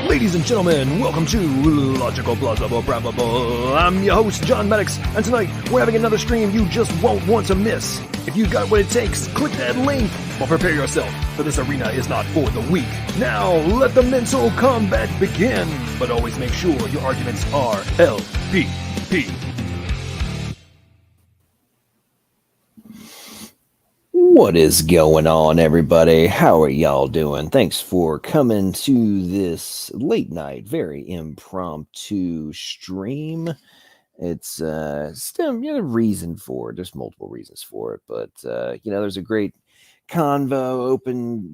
Ladies and gentlemen, welcome to Logical, Plausible, Probable. I'm your host, John Maddox, and tonight we're having another stream you just won't want to miss. If you got what it takes, click that link, or prepare yourself, for this arena is not for the weak. Now, let the mental combat begin, but always make sure your arguments are LPP. What is going on, everybody? How are y'all doing? Thanks for coming to this late night, very impromptu stream. It's still, a reason for it. There's multiple reasons for it, but there's a great convo, open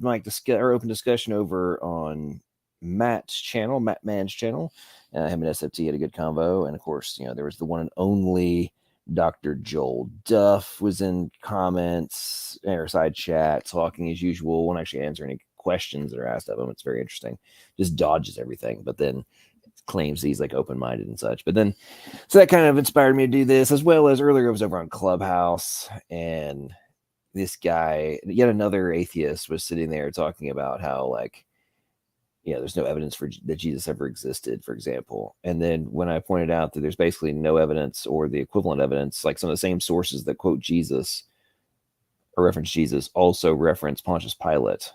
discussion over on Matt's channel, Matt Man's channel. Him and SFT had a good convo, and of course, there was the one and only Dr. Joel Duff was in comments or side chat talking as usual. Won't actually answer any questions that are asked of him. It's very interesting. Just dodges everything, but then claims he's like open-minded and such. But then, so that kind of inspired me to do this, as well as earlier I was over on Clubhouse, and this guy, yet another atheist, was sitting there talking about how there's no evidence that Jesus ever existed, for example. And then when I pointed out that there's basically no evidence or the equivalent evidence, like some of the same sources that quote Jesus or reference Jesus also reference Pontius Pilate,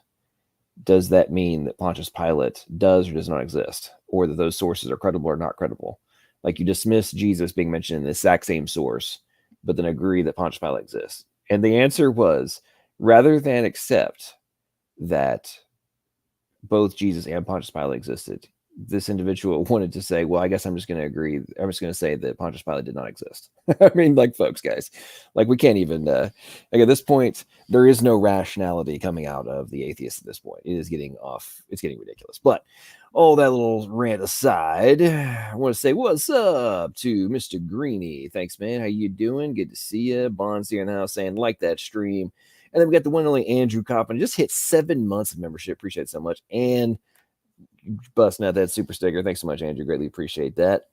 does that mean that Pontius Pilate does or does not exist? Or that those sources are credible or not credible? Like, you dismiss Jesus being mentioned in the exact same source, but then agree that Pontius Pilate exists. And the answer was, rather than accept that both Jesus and Pontius Pilate existed, this individual wanted to say, well, I guess I'm just going to agree. I'm just going to say that Pontius Pilate did not exist. I mean, folks, guys, we can't even, at this point, there is no rationality coming out of the atheists at this point. It is getting off. It's getting ridiculous. But all that little rant aside, I want to say what's up to Mr. Greeny. Thanks, man. How you doing? Good to see you. Bond's here in the house saying, like that stream. And then we got the one and only Andrew Coppin. Just hit 7 months of membership. Appreciate it so much. And busting out that super sticker. Thanks so much, Andrew. Greatly appreciate that.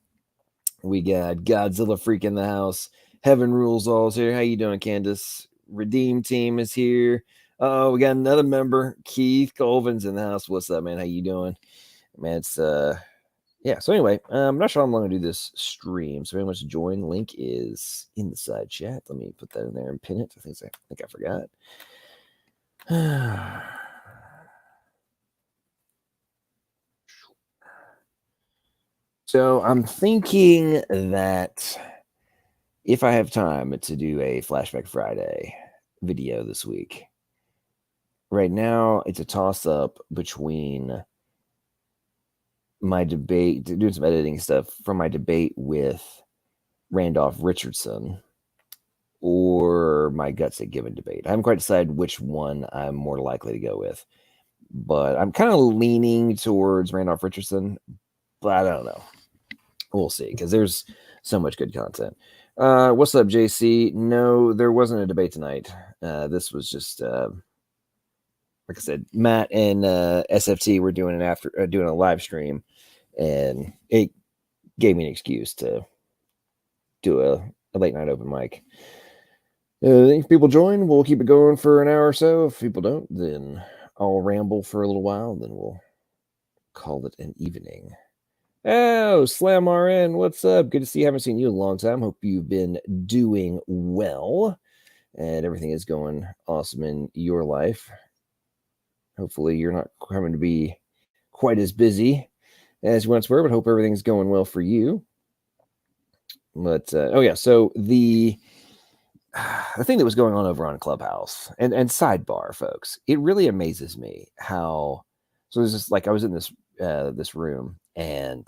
We got Godzilla Freak in the house. Heaven Rules All's here. How you doing, Candace? Redeem Team is here. Oh, we got another member. Keith Colvin's in the house. What's up, man? How you doing? Man, it's yeah, so anyway, I'm not sure how long to do this stream. So if anyone wants to join, link is in the side chat. Let me put that in there and pin it. I think I forgot. So I'm thinking that if I have time to do a Flashback Friday video this week, right now it's a toss-up between my debate, doing some editing stuff from my debate with Randolph Richardson, or my Guts at Given debate. I haven't quite decided which one I'm more likely to go with, but I'm kind of leaning towards Randolph Richardson, but I don't know. We'll see, because there's so much good content. What's up, JC? No, there wasn't a debate tonight. This was just, like I said, Matt and SFT were doing doing a live stream, and it gave me an excuse to do a late night open mic. If people join, we'll keep it going for an hour or so. If people don't, then I'll ramble for a little while, then we'll call it an evening. Oh, Slam RN, what's up? Good to see you. Haven't seen you in a long time. Hope you've been doing well and everything is going awesome in your life. Hopefully, you're not having to be quite as busy as you once were, but hope everything's going well for you. But oh yeah, so the thing that was going on over on Clubhouse and sidebar, folks, it really amazes me how. So there's just like I was in this room, and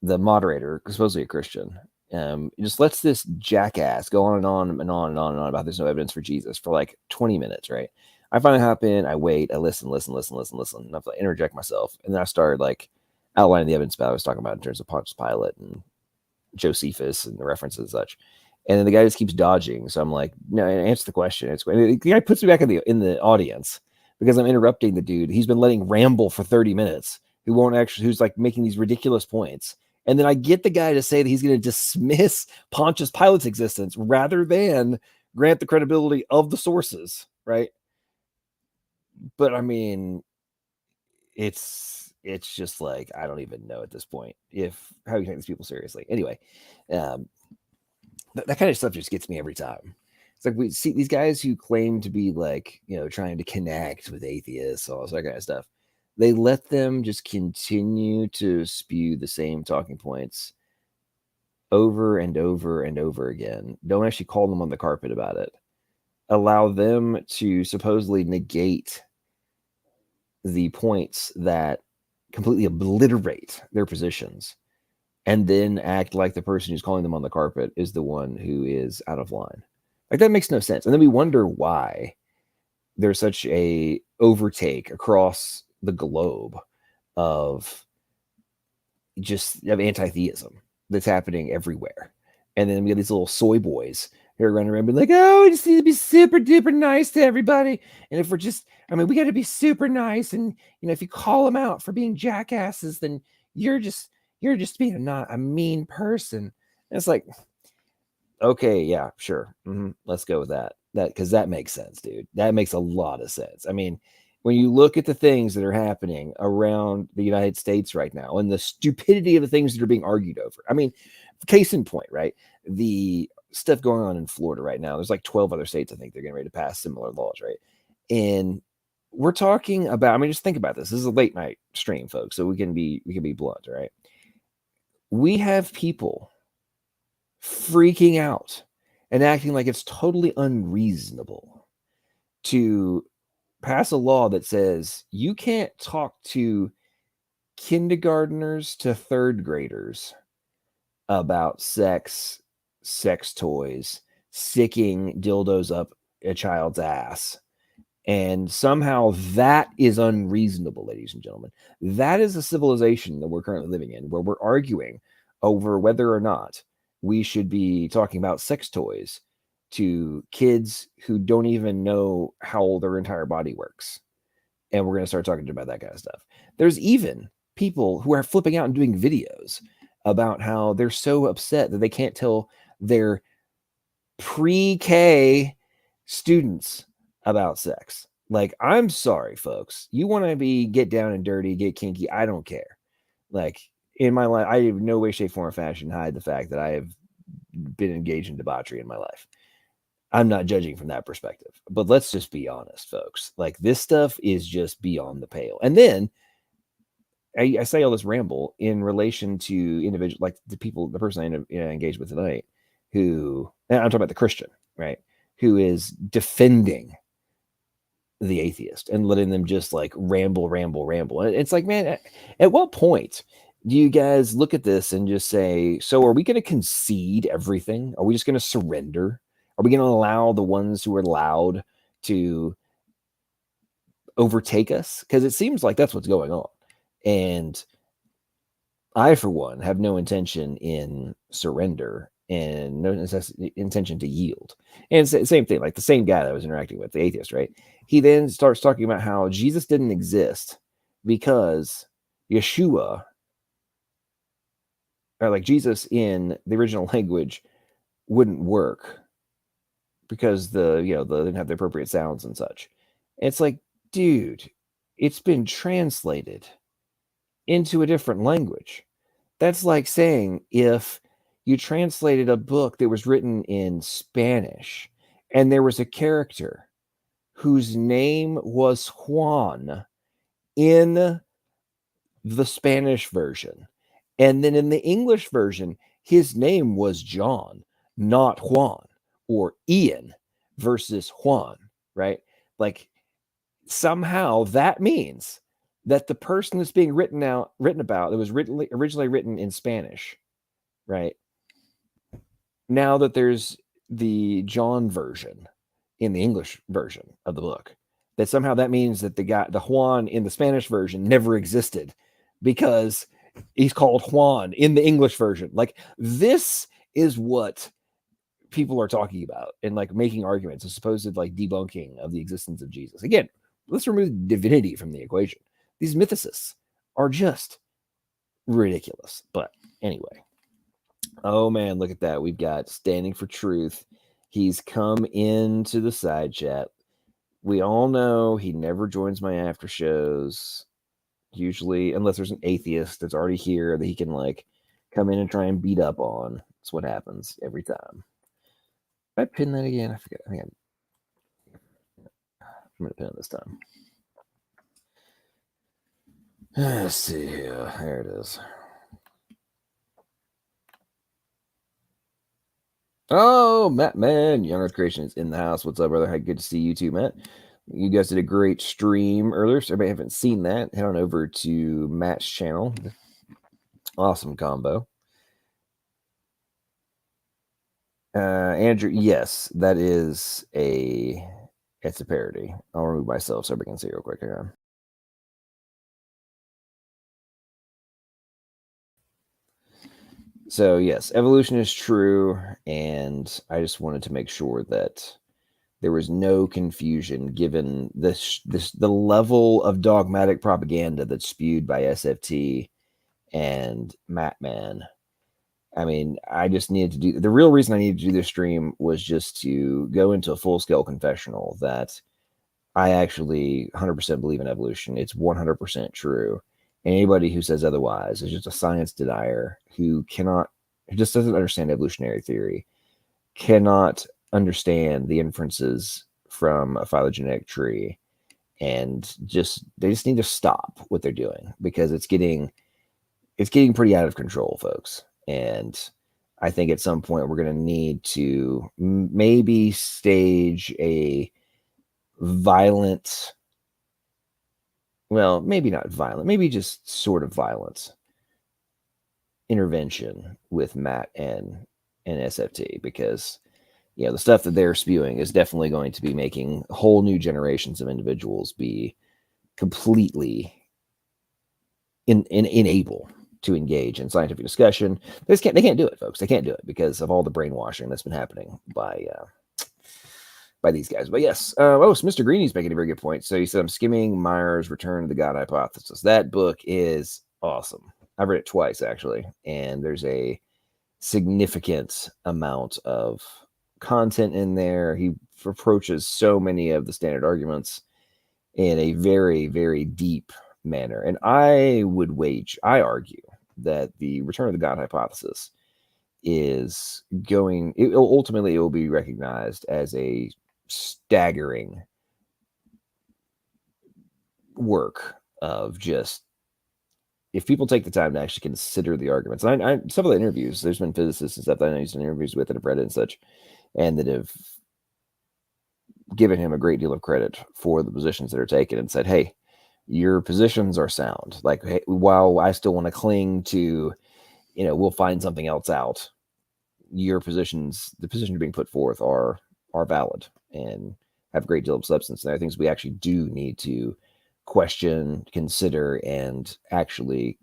the moderator, supposedly a Christian, just lets this jackass go on and on and on and on and on about there's no evidence for Jesus for like 20 minutes, right? I finally hop in, I wait, I listen, and I have to interject myself, and then I started like outlining the evidence about what I was talking about in terms of Pontius Pilate and Josephus and the references and such. And then the guy just keeps dodging. So I'm like, no, answer the question. The guy puts me back in the audience because I'm interrupting the dude. He's been letting ramble for 30 minutes. Who's like making these ridiculous points. And then I get the guy to say that he's going to dismiss Pontius Pilate's existence rather than grant the credibility of the sources, right? But I mean, it's just like, I don't even know at this point how you take these people seriously. Anyway, that kind of stuff just gets me every time. It's like we see these guys who claim to be like, trying to connect with atheists, all that kind of stuff. They let them just continue to spew the same talking points over and over and over again. Don't actually call them on the carpet about it. Allow them to supposedly negate the points that completely obliterate their positions, and then act like the person who's calling them on the carpet is the one who is out of line. Like, that makes no sense. And then we wonder why there's such a overtake across the globe of anti-theism that's happening everywhere. And then we have these little soy boys who are running around being like, oh, we just need to be super duper nice to everybody. And if we got to be super nice. And, if you call them out for being jackasses, then you're just being not a mean person. And it's like, okay, yeah, sure. Let's go with that. Because that makes sense, dude. That makes a lot of sense. I mean, when you look at the things that are happening around the United States right now and the stupidity of the things that are being argued over. I mean, case in point, right? The stuff going on in Florida right now, there's like 12 other states, I think they're getting ready to pass similar laws, right? And we're talking about, just think about this. This is a late night stream, folks, so we can be blunt, right? We have people freaking out and acting like it's totally unreasonable to pass a law that says you can't talk to kindergartners to third graders about sex toys, sticking dildos up a child's ass. And somehow that is unreasonable, ladies and gentlemen. That is a civilization that we're currently living in, where we're arguing over whether or not we should be talking about sex toys to kids who don't even know how their entire body works. And we're going to start talking about that kind of stuff. There's even people who are flipping out and doing videos about how they're so upset that they can't tell their pre-K students about sex. Like, I'm sorry, folks. You want to get down and dirty, get kinky, I don't care. Like, in my life, I have no way, shape, form, or fashion hide the fact that I have been engaged in debauchery in my life. I'm not judging from that perspective, but let's just be honest, folks. Like, this stuff is just beyond the pale. And then I say all this ramble in relation to individual, like the person I engaged with tonight, who, and I'm talking about the Christian, right? Who is defending the atheist and letting them just like ramble. And it's like, man, at what point do you guys look at this and just say, so are we going to concede everything? Are we just going to surrender? Are we going to allow the ones who are loud to overtake us? Because it seems like that's what's going on. And I, for one, have no intention in surrender and no intention to yield. And it's the same thing, like the same guy that I was interacting with, the atheist, right? He then starts talking about how Jesus didn't exist because Yeshua, or like Jesus in the original language, wouldn't work because they didn't have the appropriate sounds and such. And it's like, dude, it's been translated into a different language. That's like saying if you translated a book that was written in Spanish and there was a character whose name was Juan in the Spanish version, and then in the English version, his name was John, not Juan, or Ian versus Juan, right? Like, somehow that means that the person that's being written about, that was originally written in Spanish, right? Now that there's the John version in the English version of the book, that somehow that means that the Juan in the Spanish version never existed because he's called Juan in the English version. Like, this is what people are talking about and like making arguments, a supposed like debunking of the existence of Jesus. Again, let's remove divinity from the equation. These mythicists are just ridiculous. But anyway, oh man, look at that. We've got Standing for Truth. He's come into the side chat. We all know he never joins my after shows, usually, unless there's an atheist that's already here that he can like come in and try and beat up on. That's what happens every time. Did I pin that again? I forget. I'm going to pin it this time. Let's see here. There it is. Oh, Matt, man. Young Earth Creation is in the house. What's up, brother? Hey, good to see you too, Matt. You guys did a great stream earlier. So everybody haven't seen that, head on over to Matt's channel. Awesome combo. Andrew, yes, that is it's a parody. I'll remove myself so everybody can see real quick. Hang on. So yes, evolution is true, and I just wanted to make sure that there was no confusion given the level of dogmatic propaganda that's spewed by SFT and Mattman. I mean, I just needed to do the real reason I needed to do this stream was just to go into a full scale confessional that I actually 100% believe in evolution. It's 100% true. And anybody who says otherwise is just a science denier who just doesn't understand evolutionary theory, cannot understand the inferences from a phylogenetic tree, and they just need to stop what they're doing because it's getting pretty out of control, folks. And I think at some point we're going to need to maybe stage a violent, well, maybe not violent, maybe just sort of violent intervention with Matt and SFT, because the stuff that they're spewing is definitely going to be making whole new generations of individuals be completely unable to engage in scientific discussion. They can't do it, folks. They can't do it because of all the brainwashing that's been happening by these guys. But yes, so Mr. Greeny's making a very good point. So he said, I'm skimming Meyer's Return to the God Hypothesis. That book is awesome. I've read it twice, actually, and there's a significant amount of content in there. He approaches so many of the standard arguments in a very, very deep manner. And I argue that the return of the God hypothesis is going, ultimately it will be recognized as a staggering work of just, if people take the time to actually consider the arguments. And I some of the interviews, there's been physicists and stuff that I know he's done interviews with that have read it and such, and that have given him a great deal of credit for the positions that are taken and said, hey, your positions are sound. Like, hey, while I still want to cling to, we'll find something else out, your positions, the positions being put forth are valid and have a great deal of substance. And there are things we actually do need to question, consider, and actually,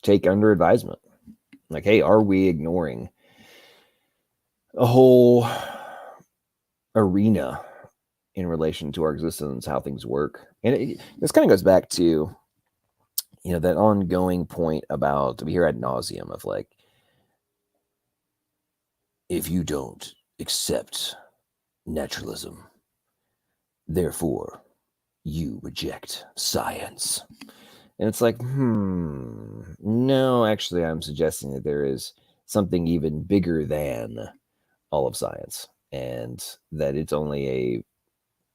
take under advisement. Like, hey, are we ignoring a whole arena in relation to our existence, how things work? And this kind of goes back to, that ongoing point about, we hear ad nauseum of like, if you don't accept naturalism, therefore you reject science. And it's like, no, actually, I'm suggesting that there is something even bigger than all of science, and that it's only a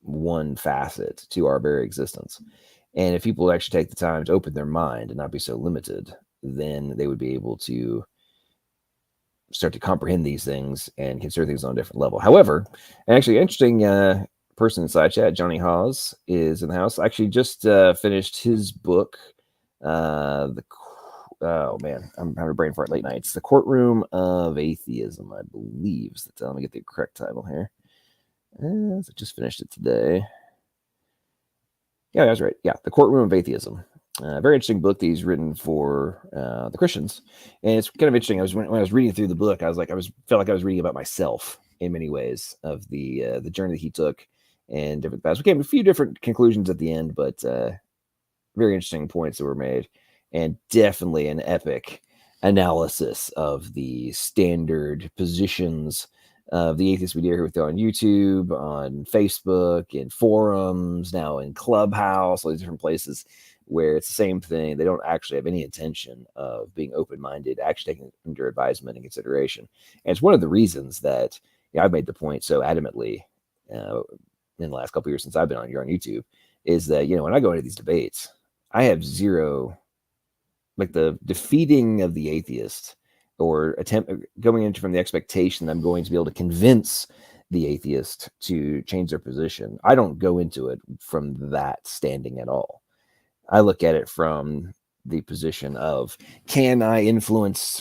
one facet to our very existence. And if people actually take the time to open their mind and not be so limited, then they would be able to start to comprehend these things and consider things on a different level. However, and actually interesting person inside chat, Johnny Hawes, is in the house. Actually just finished his book, oh man, I'm having a brain fart late nights. The Courtroom of Atheism, I believe. So let me get the correct title here. I just finished it today. Yeah, I was right. Yeah, The Courtroom of Atheism. Very interesting book that he's written for the Christians, and it's kind of interesting. When I was reading through the book, felt like I was reading about myself in many ways of the journey that he took and different paths. We came to a few different conclusions at the end, but very interesting points that were made, and definitely an epic analysis of the standard positions of the atheist media here with you on YouTube, on Facebook, in forums, now in Clubhouse, all these different places where it's the same thing. They don't actually have any intention of being open-minded, actually taking under advisement and consideration. And it's one of the reasons that I've made the point so adamantly in the last couple of years since I've been here on YouTube, is that, when I go into these debates, I have zero, like the defeating of the atheist or going into from the expectation that I'm going to be able to convince the atheist to change their position. I don't go into it from that standing at all. I look at it from the position of, can I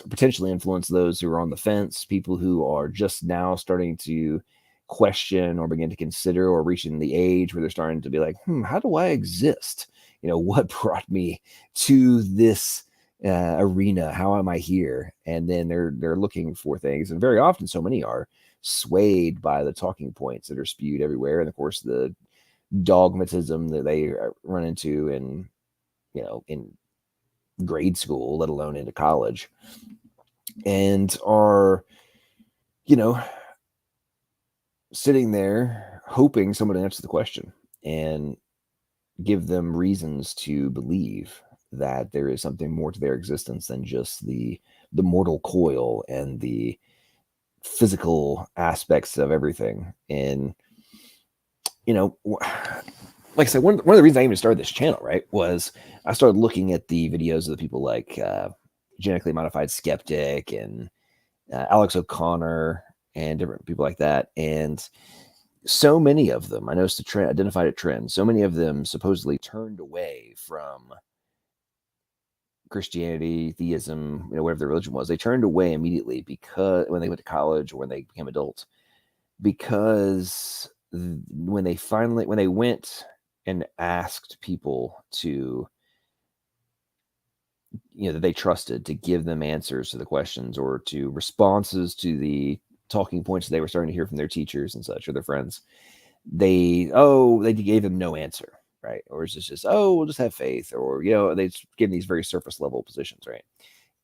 potentially influence those who are on the fence, people who are just now starting to question or begin to consider, or reaching the age where they're starting to be like, how do I exist? What brought me to this arena? How am I here? And then they're looking for things, and very often so many are swayed by the talking points that are spewed everywhere, and of course the dogmatism that they run into in grade school, let alone into college, and are sitting there hoping someone to answer the question and give them reasons to believe that there is something more to their existence than just the mortal coil and the physical aspects of everything. And like I said, one of the reasons I even started this channel, right, was I started looking at the videos of the people like Genetically Modified Skeptic and Alex O'Connor and different people like that. And so many of them, I noticed identified a trend. So many of them supposedly turned away from Christianity, theism, whatever their religion was. They turned away immediately because when they went to college or when they became adults, because when they went and asked people to, that they trusted, to give them answers to the questions or to responses to the talking points that they were starting to hear from their teachers and such, or their friends, they gave them no answer, right? Or it's just we'll just have faith, or they just give these very surface level positions, right?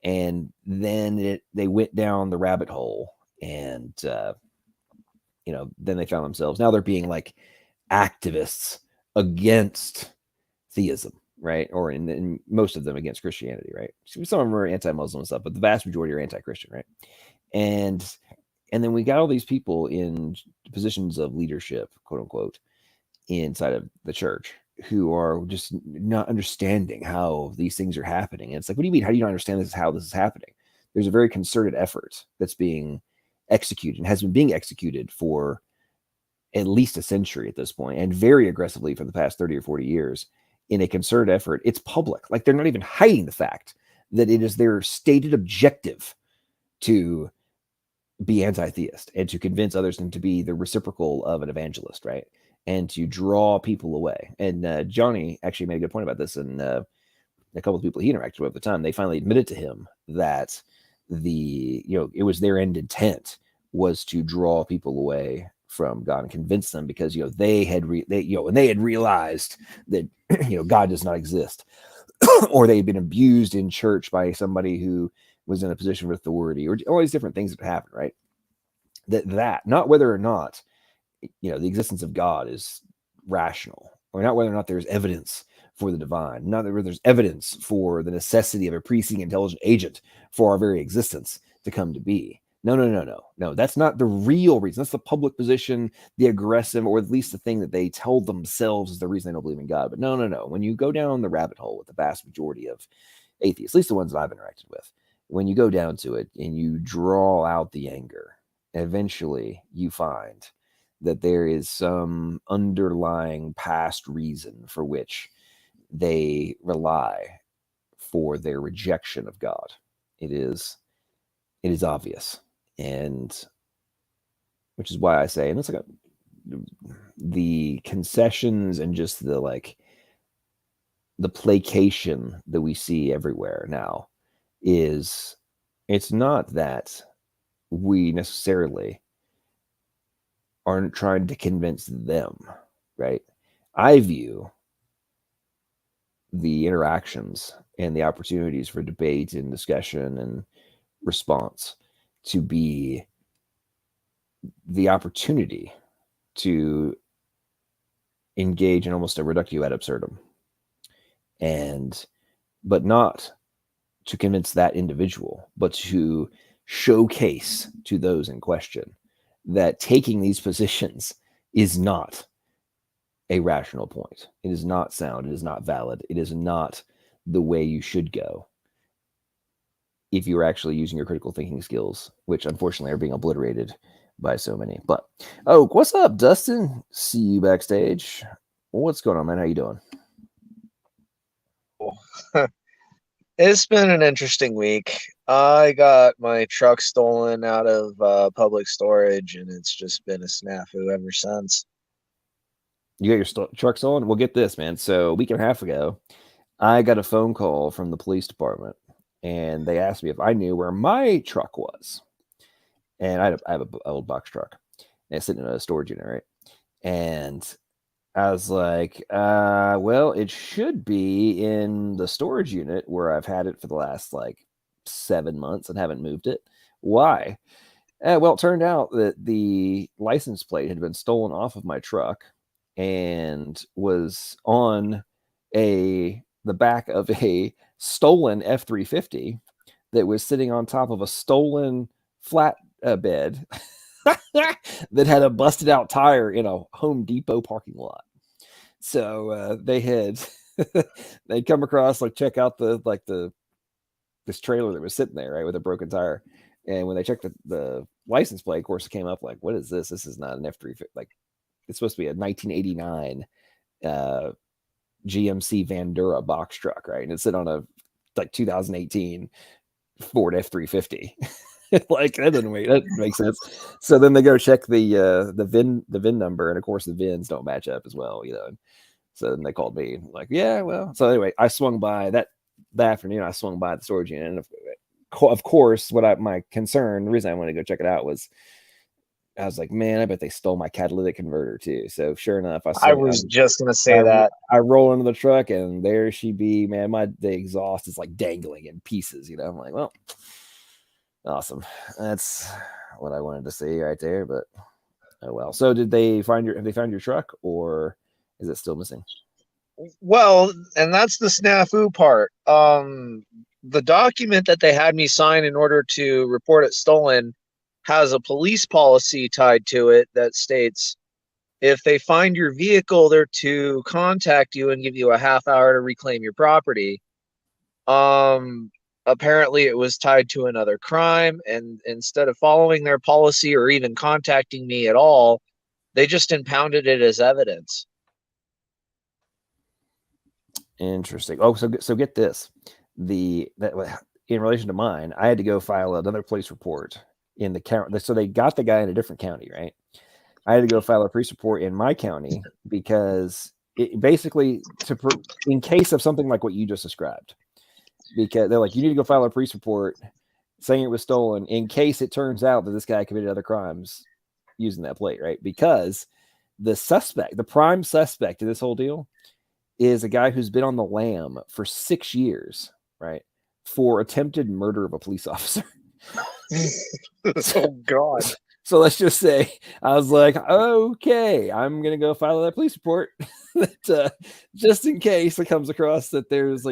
And then they went down the rabbit hole, and then they found themselves, now they're being like activists against theism, right? Or in most of them against Christianity, right? Some of them are anti-Muslim and stuff, but the vast majority are anti-Christian, right? And then we got all these people in positions of leadership, quote unquote, inside of the church who are just not understanding how these things are happening. And it's like, what do you mean? How do you not understand this? How this is happening? There's a very concerted effort that's being executed and has been being executed for at least a century at this point, and very aggressively for the past 30 or 40 years in a concerted effort. It's public. Like, they're not even hiding the fact that it is their stated objective to be anti-theist and to convince others and to be the reciprocal of an evangelist, right? And to draw people away. And Johnny actually made a good point about this, and a couple of people he interacted with at the time, they finally admitted to him that it was their end intent was to draw people away from God and convince them, because they had realized that God does not exist, or they had been abused in church by somebody who was in a position of authority, or all these different things that happen, right? That not whether or not the existence of God is rational, or not whether or not there's evidence for the divine, not whether there's evidence for the necessity of a preceding intelligent agent for our very existence to come to be. No. That's not the real reason. That's the public position, the aggressive, or at least the thing that they tell themselves is the reason they don't believe in God. But no. When you go down the rabbit hole with the vast majority of atheists, at least the ones that I've interacted with, when you go down to it and you draw out the anger, eventually you find that there is some underlying past reason for which they rely for their rejection of God. It is obvious, and which is why I say, and it's like the concessions and just the placation that we see everywhere now it's not that we necessarily aren't trying to convince them, right? I view the interactions and the opportunities for debate and discussion and response to be the opportunity to engage in almost a reductio ad absurdum, but not to convince that individual, but to showcase to those in question that taking these positions is not a rational point. It is not sound. It is not valid. It is not the way you should go if you're actually using your critical thinking skills, which unfortunately are being obliterated by so many. But what's up, Dustin? See you backstage. What's going on, man? How you doing? It's been an interesting week. I got my truck stolen out of public storage, and it's just been a snafu ever since. You got your truck stolen? Well, get this, man. So a week and a half ago, I got a phone call from the police department, and they asked me if I knew where my truck was. And I have an old box truck, and it's sitting in a storage unit, right? And I was like, well, it should be in the storage unit where I've had it for the last 7 months and haven't moved it. Why? Well, it turned out that the license plate had been stolen off of my truck and was on the back of a stolen F-350 that was sitting on top of a stolen flat bed that had a busted out tire in a Home Depot parking lot. So they'd come across, check out this trailer that was sitting there, right, with a broken tire. And when they checked the license plate, of course, it came up what is this? This is not an F-350. It's supposed to be a 1989 GMC Vandura box truck, right? And it's sitting on a 2018 Ford F-350. That doesn't make sense. So then they go check the VIN number, and of course the VINs don't match up as well, And so then they called me, yeah, well. So anyway, I swung by that afternoon. I swung by the storage unit, and of course, my concern, the reason I wanted to go check it out was, I was like, man, I bet they stole my catalytic converter too. So sure enough, I was just gonna say that. I roll into the truck, and there she be, man. The exhaust is dangling in pieces. I'm like, well, awesome. That's what I wanted to see right there. But oh well. So have they found your truck, or is it still missing? Well, and that's the snafu part. The document that they had me sign in order to report it stolen has a police policy tied to it that states if they find your vehicle, they're to contact you and give you a half hour to reclaim your property. Um, Apparently it was tied to another crime, and instead of following their policy or even contacting me at all, they just impounded it as evidence. Interesting. Oh, so get this. In relation to mine, I had to go file another police report in the county. So they got the guy in a different county, right? I had to go file a police report in my county because it basically in case of something like what you just described, because they're like, you need to go file a police report saying it was stolen in case it turns out that this guy committed other crimes using that plate, right? Because the prime suspect in this whole deal is a guy who's been on the lam for 6 years, right? For attempted murder of a police officer. Oh, God. So let's just say I was like, okay, I'm going to go file that police report that, just in case it comes across that there's,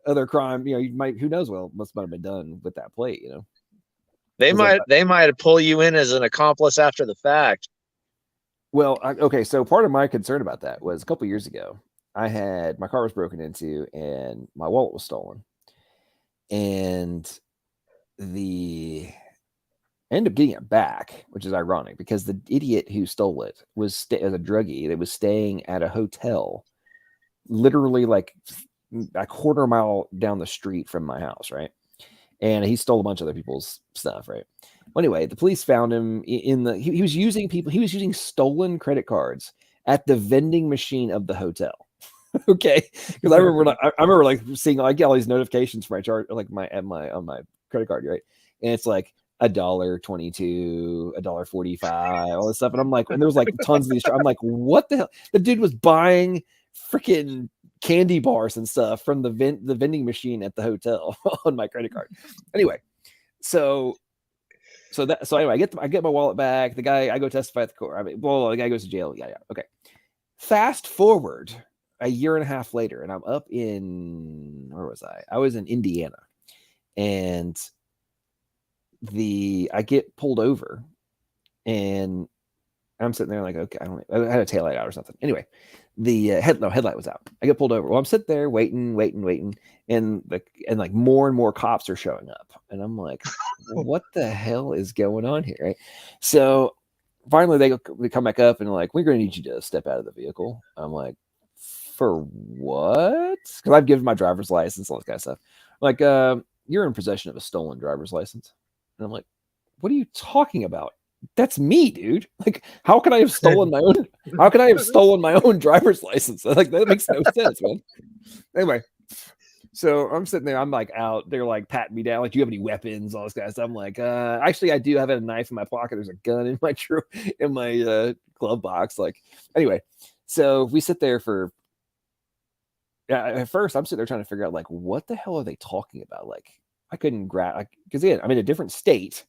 other crime, you might, who knows, well, might have been done with that plate, They might pull you in as an accomplice after the fact. Well, okay, so part of my concern about that was a couple years ago, my car was broken into and my wallet was stolen. And end up getting it back, which is ironic because the idiot who stole it was as a druggie that was staying at a hotel literally like a quarter mile down the street from my house, right? And he stole a bunch of other people's stuff, right? Well, anyway, the police found him he was using stolen credit cards at the vending machine of the hotel. Okay, because I remember like seeing, I get all these notifications for my charge, like on my credit card, right? And it's like $1.22, $1.45, all this stuff, and I'm like, and there was like tons of these. I'm like, what the hell? The dude was buying freaking candy bars and stuff from the vending machine at the hotel on my credit card. Anyway, so anyway, I get my wallet back. The guy, I go testify at the court. The guy goes to jail. Yeah. Okay. Fast forward a year and a half later, and I'm up in, where was I? I was in Indiana, and I get pulled over, and I'm sitting there like, okay, I had a taillight out or something. Anyway, the headlight was out. I get pulled over. Well, I'm sitting there waiting, and like more and more cops are showing up, and I'm like, what the hell is going on here, right? So finally, they come back up and like, we're going to need you to step out of the vehicle. I'm like, for what? Because I've given my driver's license, all this kind of stuff. Like, you're in possession of a stolen driver's license, and I'm like, what are you talking about? That's me, dude. Like, how can I have stolen my own? How can I have stolen my own driver's license? Like, that makes no sense, man. Anyway, so I'm sitting there. I'm like out. They're like patting me down. Like, do you have any weapons? All this kind of stuff. I'm like, actually, I do have a knife in my pocket. There's a gun in my glove box. Like, anyway, so we sit there for. At first, I'm sitting there trying to figure out like, what the hell are they talking about? Like, I couldn't because again, I'm in a different state.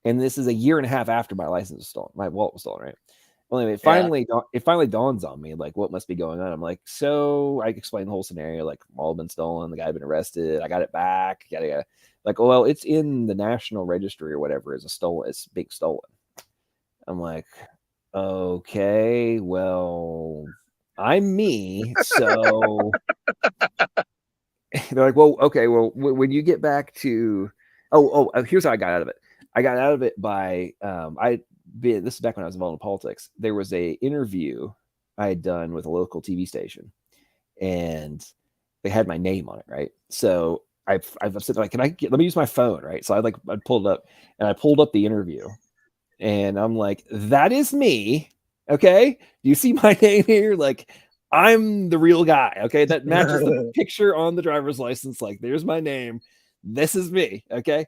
And this is a year and a half after my license was stolen. My wallet was stolen, right? Well, anyway, it finally dawns on me, like, what must be going on? I'm like, so I explained the whole scenario, like, all been stolen. The guy had been arrested. I got it back. Yada, yada. Like, oh, well, it's in the National Registry or whatever. It's being stolen. I'm like, okay, well, I'm me. So they're like, well, okay, well, when you get back to, here's how I got out of it. I got out of it by this is back when I was involved in politics. There was a interview I had done with a local TV station, and they had my name on it, right? So I've said like, let me use my phone, right? So I pulled it up, and I pulled up the interview, and I'm like, that is me, okay? Do you see my name here? Like, I'm the real guy, okay? That matches the picture on the driver's license. Like, there's my name. This is me, okay?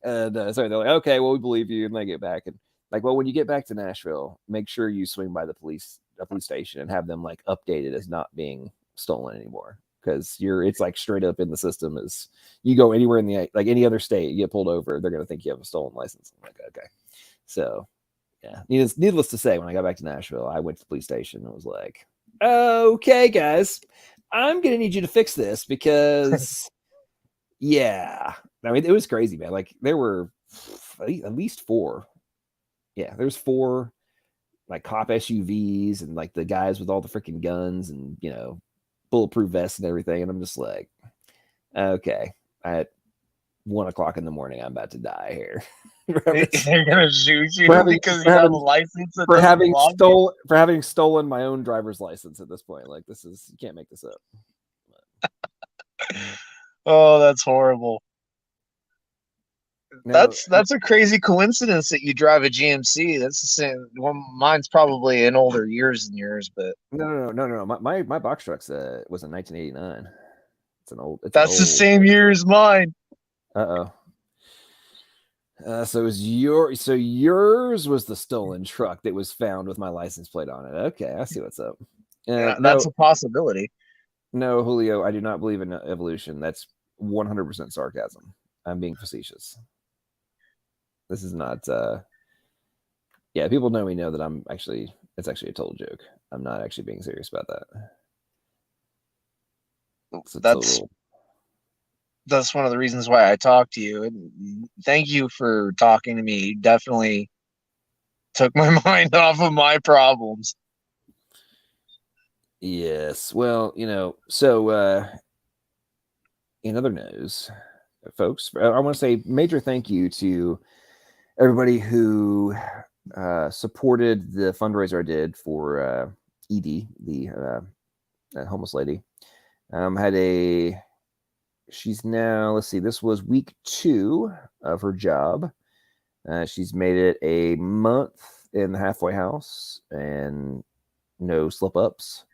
And sorry, they're like, okay, well, we believe you. And they get back and like, well, when you get back to Nashville, make sure you swing by the police station and have them like updated as not being stolen anymore. Because it's like straight up in the system as you go anywhere in like any other state, you get pulled over, they're going to think you have a stolen license. I'm like, okay. So yeah, needless to say, when I got back to Nashville, I went to the police station and was like, okay, guys, I'm gonna need you to fix this because, yeah, I mean, it was crazy, man. Like there were at least four. Yeah, there's four like cop SUVs and like the guys with all the freaking guns and bulletproof vests and everything. And I'm just like, okay, at 1 o'clock in the morning, I'm about to die here. They're gonna shoot you because you have a license that for doesn't having belong to you? for having stolen my own driver's license at this point. Like this is, you can't make this up. Oh, that's horrible. No, That's a crazy coincidence that you drive a GMC. That's the same. Well, mine's probably in older years than yours, but no. My box truck's was in 1989. that's the same year as mine. Uh-oh. So yours was the stolen truck that was found with my license plate on it. Okay, I see what's up. That's a possibility. No, Julio, I do not believe in evolution. That's 100% sarcasm. I'm being facetious. This is not. Yeah, people know me know that it's actually a total joke. I'm not actually being serious about that. That's one of the reasons why I talked to you. And thank you for talking to me. You definitely took my mind off of my problems. Yes. Well, so in other news, folks, I want to say major thank you to everybody who supported the fundraiser I did for Edie, the homeless lady. She's now, let's see, this was week 2 of her job. She's made it a month in the halfway house and no slip ups.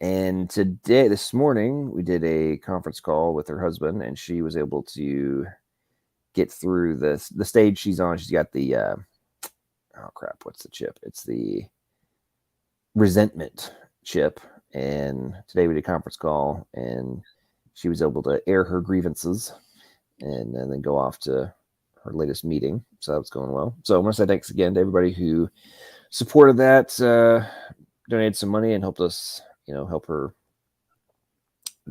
And this morning, we did a conference call with her husband, and she was able to get through the stage she's on. She's got the, oh crap, what's the chip? It's the resentment chip. And today we did a conference call, and she was able to air her grievances and then go off to her latest meeting. So that was going well. So I want to say thanks again to everybody who supported that, donated some money and helped us, help her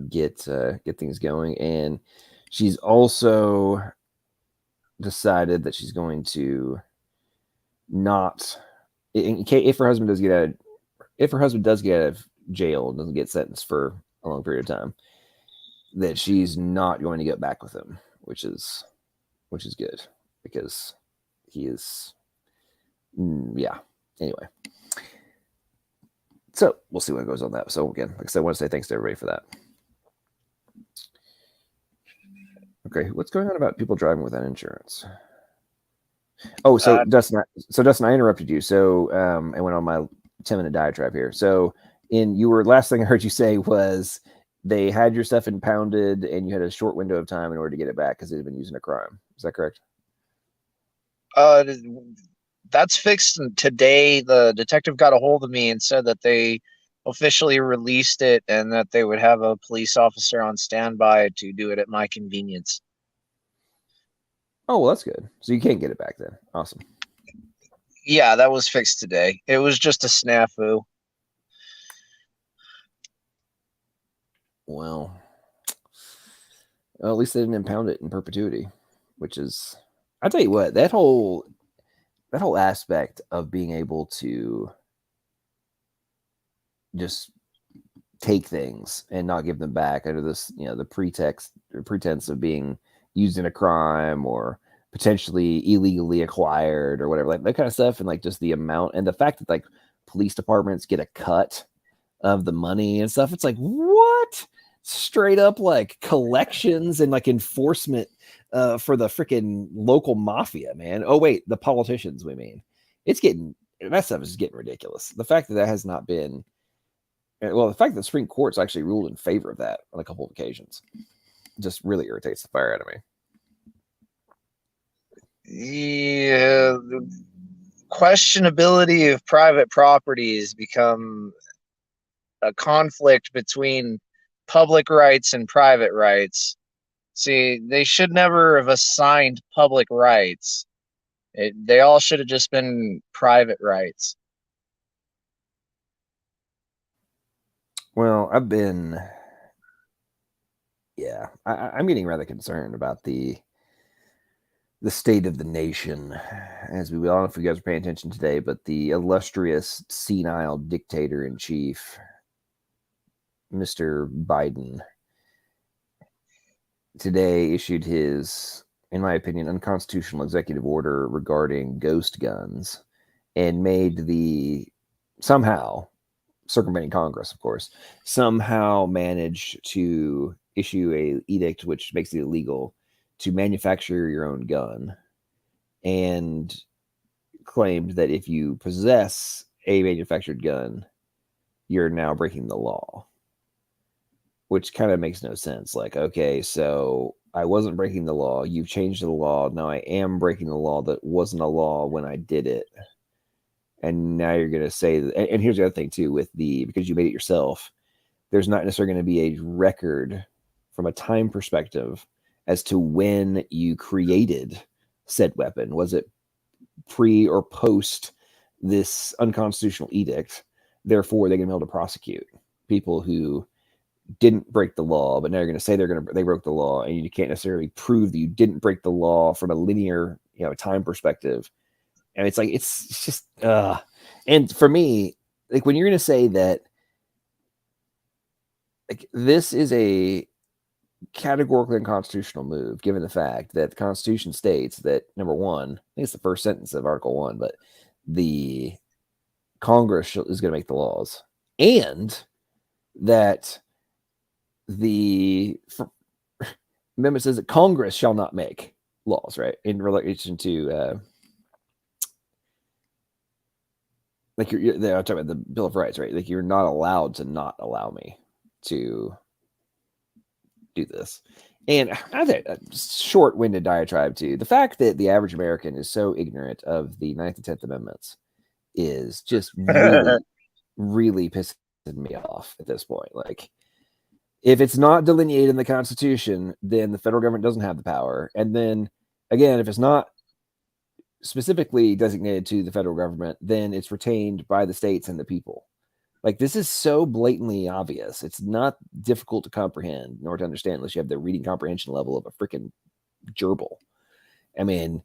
get things going. And she's also decided that she's going to not, if her husband does get out of jail and doesn't get sentenced for a long period of time, that she's not going to get back with him, which is good because he is, yeah. Anyway, so we'll see what goes on that. So again, like I said, I want to say thanks to everybody for that. Okay, what's going on about people driving without insurance? Oh, so Dustin, I interrupted you. So I went on my 10-minute diatribe here. So last thing I heard you say was they had your stuff impounded and you had a short window of time in order to get it back because it had been used in a crime. Is that correct? That's fixed today. The detective got a hold of me and said that they officially released it and that they would have a police officer on standby to do it at my convenience. Oh, well, that's good. So you can't get it back then. Awesome. Yeah, that was fixed today. It was just a snafu. Well, at least they didn't impound it in perpetuity, which is, I tell you what, that whole aspect of being able to just take things and not give them back under this, the pretense of being used in a crime or potentially illegally acquired or whatever, like that kind of stuff, and like just the amount and the fact that like police departments get a cut of the money and stuff. It's like, what? Straight up like collections and like enforcement for the freaking local mafia, man. Oh wait, the politicians, we mean. That stuff is getting ridiculous. The fact that has not been, well, the fact that the Supreme Court's actually ruled in favor of that on a couple of occasions just really irritates the fire out of me. Yeah, the questionability of private properties become a conflict between public rights and private rights. See, they should never have assigned public rights. They all should have just been private rights. Well, I've been Yeah, I'm getting rather concerned about the state of the nation, as we, I don't know if you guys are paying attention today, but the illustrious senile dictator in chief, Mr. Biden, today issued his, in my opinion, unconstitutional executive order regarding ghost guns, and made the, somehow circumventing Congress, of course, somehow managed to issue a edict which makes it illegal to manufacture your own gun, and claimed that if you possess a manufactured gun, you're now breaking the law, which kind of makes no sense. Like, okay, so I wasn't breaking the law. You've changed the law. Now I am breaking the law that wasn't a law when I did it. And now you're going to say that. And here's the other thing, too, with the, because you made it yourself, there's not necessarily going to be a record from a time perspective as to when you created said weapon. Was it pre or post this unconstitutional edict? Therefore, they're going to be able to prosecute people who didn't break the law, but now you're going to say they broke the law, and you can't necessarily prove that you didn't break the law from a linear, time perspective. And it's like it's just and for me, like, when you're going to say that, like, this is a categorically unconstitutional move, given the fact that the Constitution states that, number one, I think it's the first sentence of Article 1, but the Congress is going to make the laws, and that the amendment says that Congress shall not make laws, right, in relation to like I'm talking about the Bill of Rights, right? Like, you're not allowed to not allow me to do this. And I think a short-winded diatribe too. The fact that the average American is so ignorant of the 9th and 10th Amendments is just really, really pissing me off at this point. Like, if it's not delineated in the Constitution, then the federal government doesn't have the power. And then, again, if it's not specifically designated to the federal government, then it's retained by the states and the people. Like, this is so blatantly obvious. It's not difficult to comprehend nor to understand unless you have the reading comprehension level of a freaking gerbil. I mean,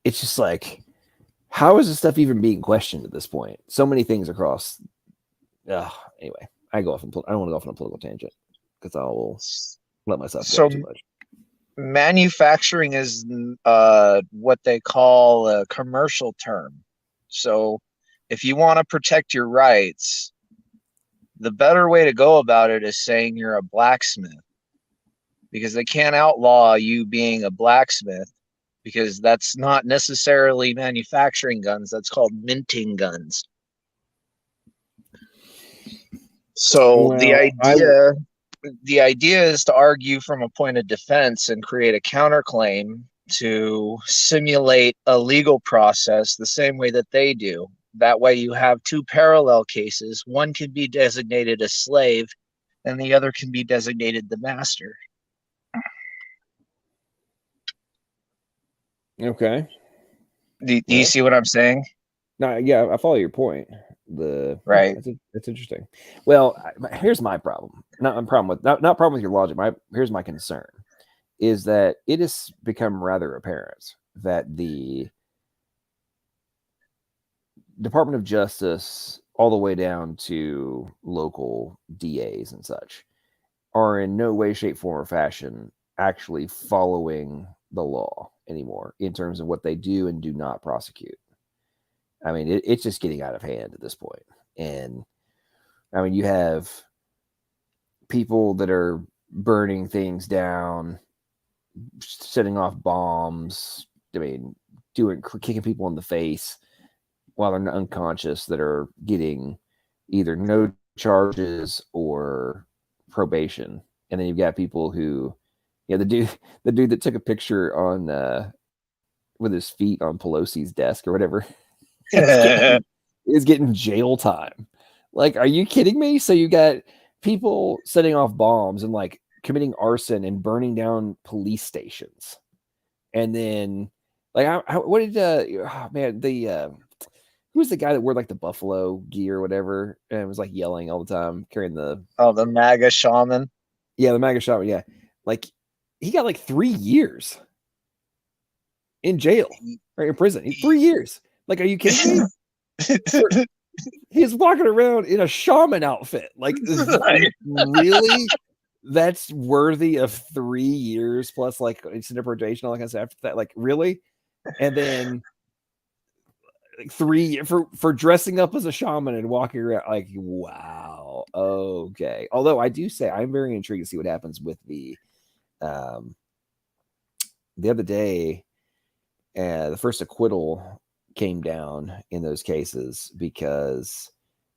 it's just like, how is this stuff even being questioned at this point? So many things across. Anyway, I don't want to go off on a political tangent because I will let myself go too much. Manufacturing is what they call a commercial term. So if you want to protect your rights, the better way to go about it is saying you're a blacksmith, because they can't outlaw you being a blacksmith, because that's not necessarily manufacturing guns. That's called minting guns. So Well, the idea is to argue from a point of defense and create a counterclaim to simulate a legal process the same way that they do. That way you have two parallel cases. One can be designated a slave and the other can be designated the master. Okay. Do you see what I'm saying? No, yeah, I follow your point. Right. That's interesting. Well, here's my problem. Not problem with your logic. Here's my concern is that it has become rather apparent that the Department of Justice, all the way down to local DAs and such, are in no way, shape, form, or fashion actually following the law anymore in terms of what they do and do not prosecute. I mean, it's just getting out of hand at this point. And I mean, you have people that are burning things down, setting off bombs, I mean, kicking people in the face while they're unconscious, that are getting either no charges or probation. And then you've got people who, the dude that took a picture on with his feet on Pelosi's desk or whatever is getting jail time. Like, are you kidding me? So you got people setting off bombs and like committing arson and burning down police stations. And then like, what did who was the guy that wore like the buffalo gear or whatever and was like yelling all the time, carrying the MAGA shaman? Yeah, the MAGA shaman. Yeah, like he got like 3 years in jail or in prison. 3 years. Like, are you kidding me? He's walking around in a shaman outfit. Like, really? That's worthy of 3 years plus like instant deportation, all that kind of stuff. After that, like, really? And then like 3 for dressing up as a shaman and walking around. Like, wow. Okay. Although I do say I'm very intrigued to see what happens with the other day. The first acquittal came down in those cases because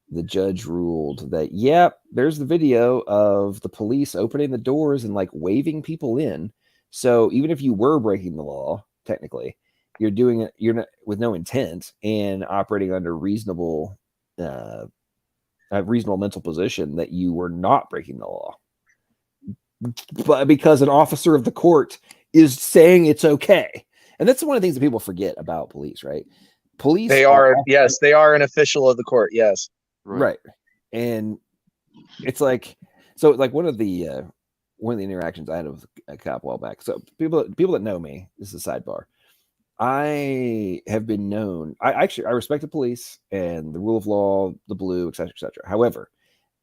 the judge ruled that, yep, there's the video of the police opening the doors and like waving people in. So even if you were breaking the law, technically, you're doing it, you're not with no intent and operating under reasonable mental position that you were not breaking the law. But because an officer of the court is saying it's okay. And that's one of the things that people forget about police, right? Police they are an official of the court. Yes. Right. And it's like, so like one of the interactions I had with a cop a while back. So people that know me, this is a sidebar. I have been known, I respect the police and the rule of law, the blue, et cetera, et cetera. However,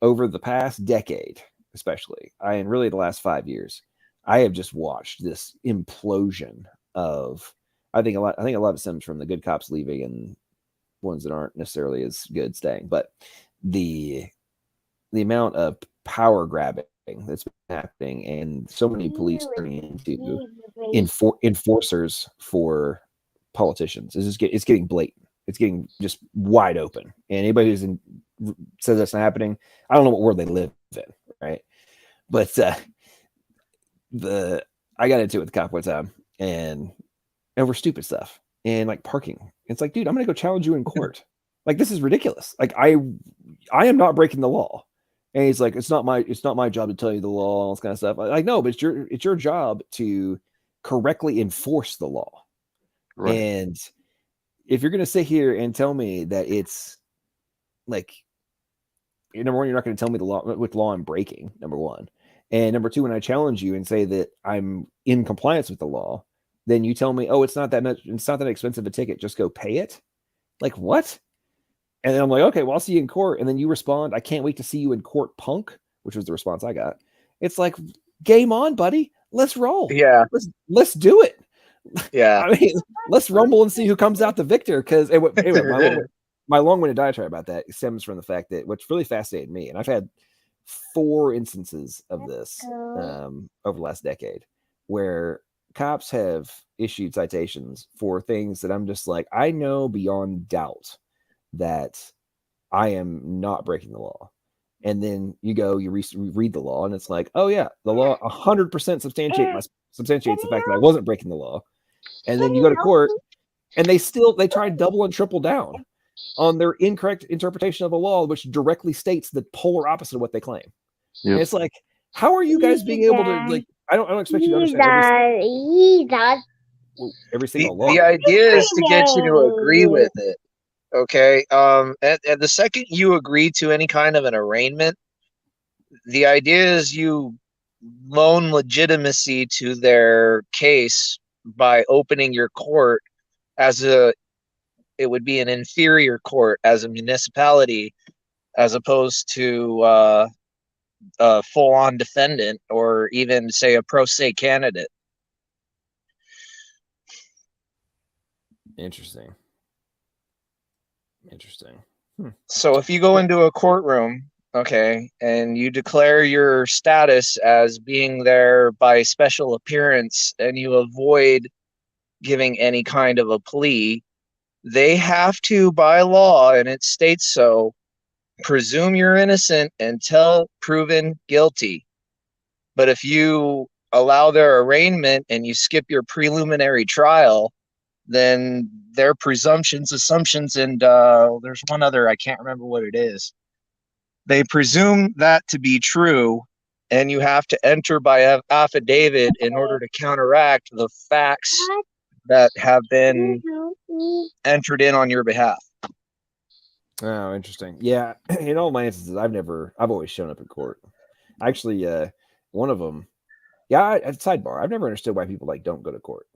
over the past decade, especially, and really the last 5 years, I have just watched this implosion of, I think a lot of it stems from the good cops leaving and ones that aren't necessarily as good staying, but the amount of power grabbing that's been happening and so many police turning into enforcers for politicians is just it's getting blatant. It's getting just wide open. And anybody who's says that's not happening, I don't know what world they live in, right? But I got into it with the cop one time and over stupid stuff and like parking. It's like, dude, I'm gonna go challenge you in court. Like, this is ridiculous. Like, I am not breaking the law. And he's like, it's not my job to tell you the law and all this kind of stuff. Like, no, but it's your job to correctly enforce the law. Right. And if you're gonna sit here and tell me that it's like, number one, you're not going to tell me the law with law I'm breaking, number one. And number two, when I challenge you and say that I'm in compliance with the law, then you tell me, oh, it's not that much, it's not that expensive a ticket, just go pay it. Like, what? And then I'm like, okay, well, I'll see you in court. And then you respond, I can't wait to see you in court, punk, which was the response I got. It's like, game on, buddy. Let's roll. Yeah. Let's do it. Yeah. I mean, let's rumble and see who comes out the victor. Because anyway, my long-winded diatribe about that stems from the fact that what's really fascinated me, and I've had 4 instances of this over the last decade, where cops have issued citations for things that I'm just like, I know beyond doubt that I am not breaking the law. And then you go, you read the law, and it's like, oh yeah, the law 100% substantiates the fact that I wasn't breaking the law. And then you go to court, and they try to double and triple down on their incorrect interpretation of a law, which directly states the polar opposite of what they claim. Yep. And it's like, how are you guys being able to, like, I don't expect you to understand every single law. The idea is to get you to agree with it. Okay. And the second you agree to any kind of an arraignment, the idea is you loan legitimacy to their case by opening your court it would be an inferior court as a municipality, as opposed to a full-on defendant or even, say, a pro se candidate. Interesting. So if you go into a courtroom, okay, and you declare your status as being there by special appearance and you avoid giving any kind of a plea, they have to, by law, and it states so, presume you're innocent until proven guilty. But if you allow their arraignment and you skip your preliminary trial, then their presumptions, assumptions, and there's one other, I can't remember what it is. They presume that to be true, and you have to enter by affidavit in order to counteract the facts that have been entered in on your behalf. Oh, interesting. Yeah, in all my instances, I've always shown up in court. Actually, one of them. Yeah, sidebar. I've never understood why people like don't go to court,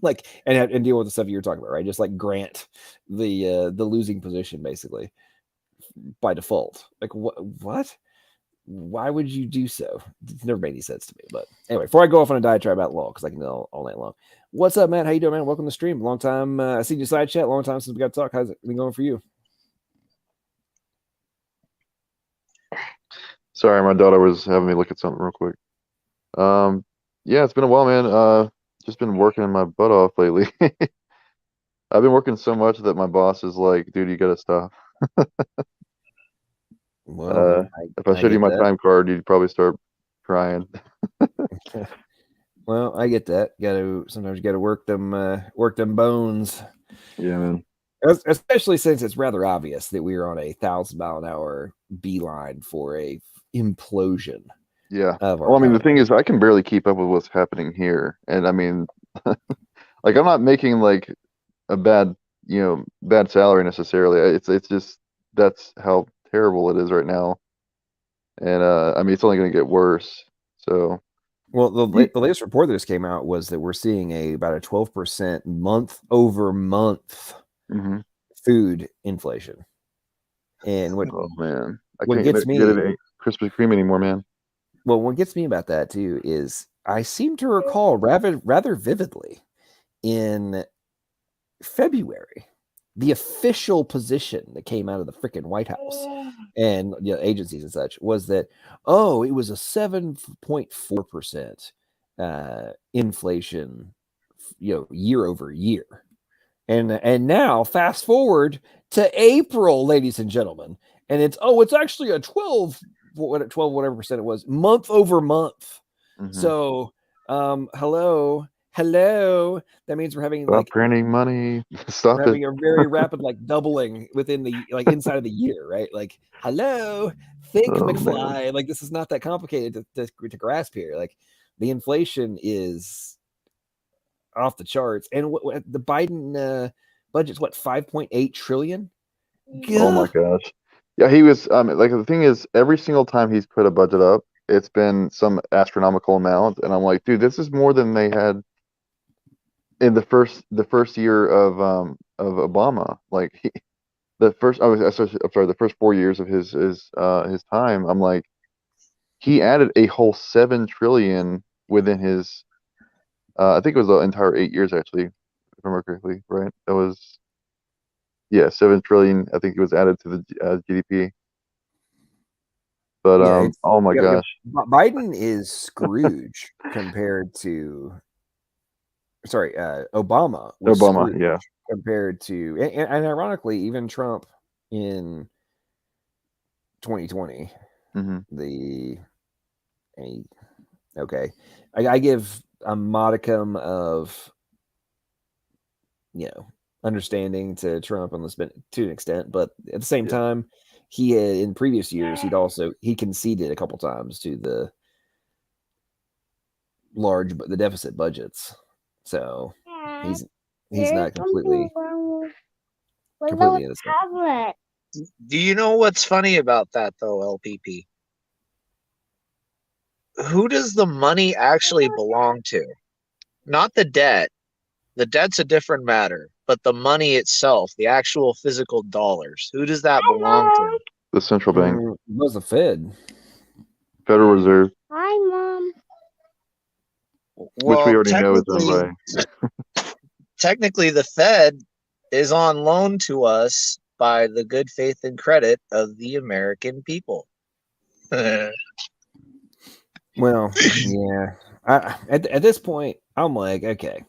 like and deal with the stuff you're talking about, right? Just like grant the losing position basically by default. Like what? Why would you do so? It's never made any sense to me. But anyway, before I go off on a diatribe about law, because I can go all night long. What's up, Matt? How you doing, man? Welcome to the stream. Long time. I see you side chat. Long time since we got to talk. How's it been going for you? Sorry, my daughter was having me look at something real quick. Yeah, it's been a while, man. Just been working my butt off lately. I've been working so much that my boss is like, dude, you gotta stop. Well, If I showed you my time card, you'd probably start crying. Well, I get that. Sometimes you gotta work them bones. Yeah, man. Especially since it's rather obvious that we are on a 1,000-mile-an-hour beeline for a implosion. Yeah. Well, I mean, the thing is, I can barely keep up with what's happening here, and I mean, like, I'm not making like a bad salary necessarily. It's just that's how terrible it is right now, and I mean, it's only going to get worse. So, well, the latest report that just came out was that we're seeing about a 12% month-over-month food inflation. And oh man, I what can't gets get any Krispy Kreme anymore, man. Well, what gets me about that too is I seem to recall rather vividly in February, the official position that came out of the freaking White House and agencies and such was that, it was a 7.4% inflation, year over year. And now fast forward to April, ladies and gentlemen, and it's actually a 12 whatever percent it was, month over month. So hello, that means we're having printing money. Stop it. Having a very rapid doubling within the inside of the year, right? Like, hello, think McFly. Man. Like, this is not that complicated to grasp here. Like, the inflation is off the charts, and what the Biden budget's 5.8 trillion. Gah. Oh my gosh. Yeah, he was like, the thing is, every single time he's put a budget up, it's been some astronomical amount, and I'm like, dude, this is more than they had in the first year of Obama. Like the first 4 years of his time, I'm like, he added a whole 7 trillion within his I think it was the entire 8 years, actually, if I remember correctly, right? That was 7 trillion. I think it was added to the GDP. But oh my gosh, Biden is Scrooge compared to. Sorry, Obama was Scrooge compared to, and ironically, even Trump in 2020. I give a modicum of understanding to Trump on this, to an extent, but at the same time, he had, in previous years, he conceded a couple times to the deficit budgets, so he's not completely innocent. Do you know what's funny about that though, LPP? Who does the money actually belong to? Not the debt. The debt's a different matter, but the money itself, the actual physical dollars, who does that belong to? The central bank. It was the Fed. Federal Reserve. Hi, Mom. Well, which we already know is done by. Technically, the Fed is on loan to us by the good faith and credit of the American people. Well, yeah. At this point, I'm like, okay.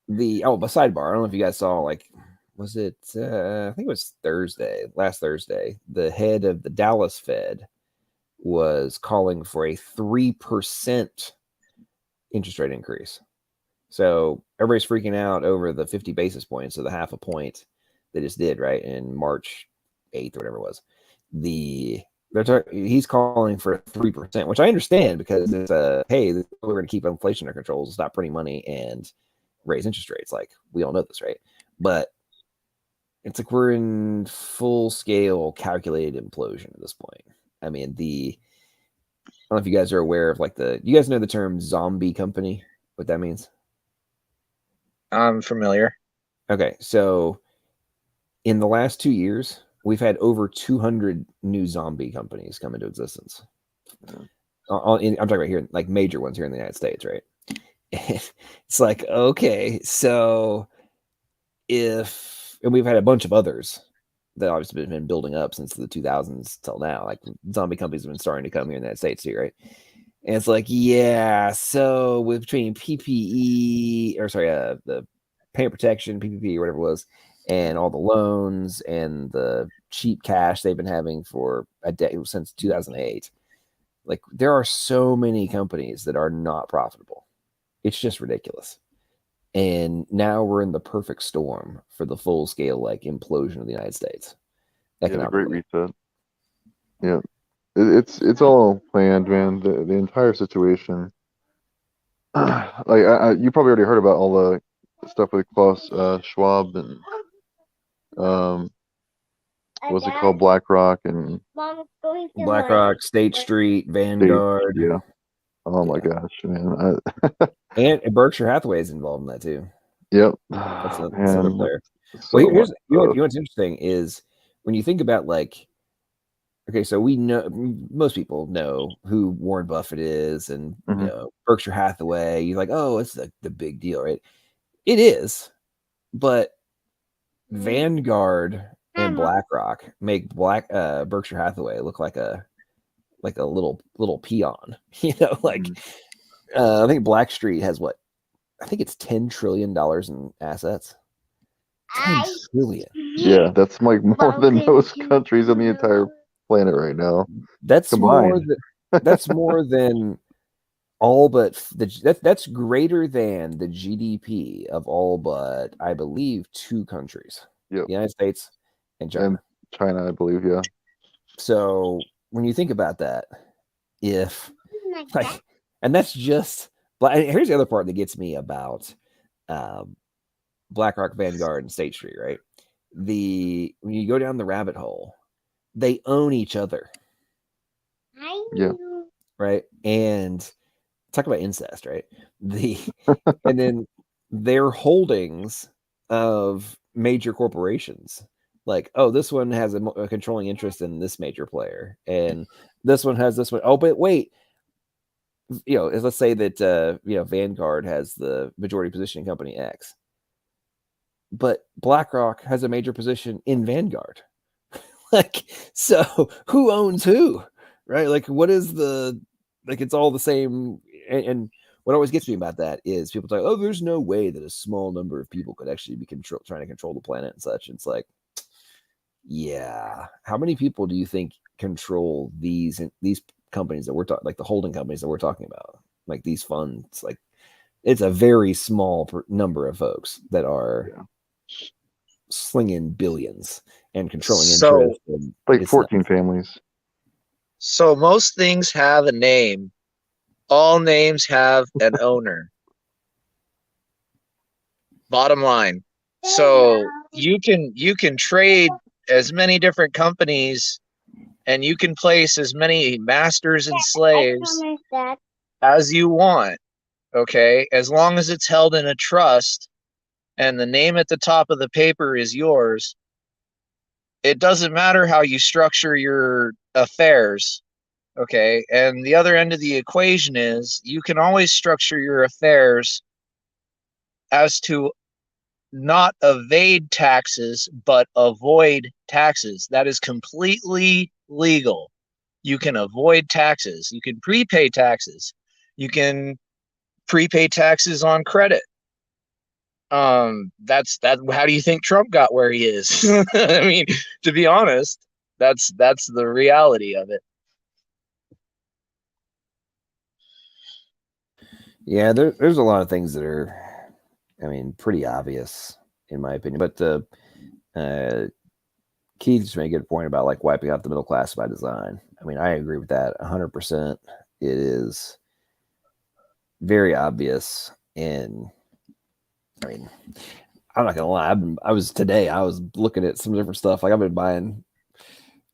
Sidebar. I don't know if you guys saw, was it? I think it was last Thursday. The head of the Dallas Fed was calling for a 3% interest rate increase. So everybody's freaking out over the 50 basis points, so the half a point they just did, right, in March 8th or whatever it was. He's calling for 3%, which I understand, because it's hey, we're going to keep inflation under control, stop printing money, and raise interest rates. Like, we all know this, right? But it's like we're in full scale calculated implosion at this point. I mean, don't know if you guys are aware of like you guys know the term zombie company, what that means? I'm familiar. Okay, so in the last 2 years, we've had over 200 new zombie companies come into existence. I'm talking about here, like major ones here in the United States, right? It's like, okay, so and we've had a bunch of others that obviously have been building up since the 2000s till now. Like zombie companies have been starting to come here in the United States too, right? And it's like, yeah, so with between PPE or sorry, the paint protection, PPP or whatever it was, and all the loans and the cheap cash they've been having for a decade since 2008. Like there are so many companies that are not profitable. It's just ridiculous. And now we're in the perfect storm for the full scale like implosion of the United States. Yeah, the Great Economically. Reset. Yeah, it's all planned, man. The entire situation. Like you probably already heard about all the stuff with Klaus Schwab and what's it called, BlackRock and BlackRock, State Street, State. Vanguard. Yeah. Oh my Yeah. gosh, man. And Berkshire Hathaway is involved in that too. Yep. That's another Man, player. so Well, much you know stuff. what's interesting is when you think about like, okay, so we know most people know who Warren Buffett is, and Mhm. you know Berkshire Hathaway. You're like, oh, it's the big deal, right? It is, but Vanguard and BlackRock make Berkshire Hathaway look like a little peon. You know, like Mhm. I think Blackstreet has what? I think it's $10 trillion in assets. 10 trillion. Yeah, that's like more than most countries on the entire planet right now That's combined. that's more than all but that's greater than the GDP of all but I believe 2 countries. Yep. The United States and China. And China, I believe, yeah. So when you think about that, if like, and that's just, and here's the other part that gets me about BlackRock, Vanguard, and State Street, right? When you go down the rabbit hole, they own each other, Yeah. right? And talk about incest, right? And then their holdings of major corporations, like, oh, this one has a controlling interest in this major player, and this one has this one. Oh, but wait, you know, let's say that Vanguard has the majority position in company X, but BlackRock has a major position in Vanguard. Like, so who owns who, right? Like, what is it's all the same. And what always gets me about that is people talk, oh, there's no way that a small number of people could actually be trying to control the planet and such. And it's like, yeah, how many people do you think control these companies that we're talking, like the holding companies that we're talking about, like these funds? Like, it's a very small number of folks that are slinging billions and controlling interest. Like 14 families. So most things have a name. All names have an owner. Bottom line. So you can trade as many different companies, and you can place as many masters and slaves as you want. Okay, as long as it's held in a trust and the name at the top of the paper is yours, it doesn't matter how you structure your affairs. Okay, and the other end of the equation is you can always structure your affairs as to not evade taxes, but avoid taxes. That is completely legal. You can avoid taxes. You can prepay taxes. You can prepay taxes on credit. That's that. How do you think Trump got where he is? I mean, to be honest, that's the reality of it. Yeah, there's a lot of things that are, I mean, pretty obvious in my opinion. But Keith just made a good point about like wiping out the middle class by design. I mean, I agree with that 100%. It is very obvious, and I mean, I'm not gonna lie. I was looking at some different stuff. Like I've been buying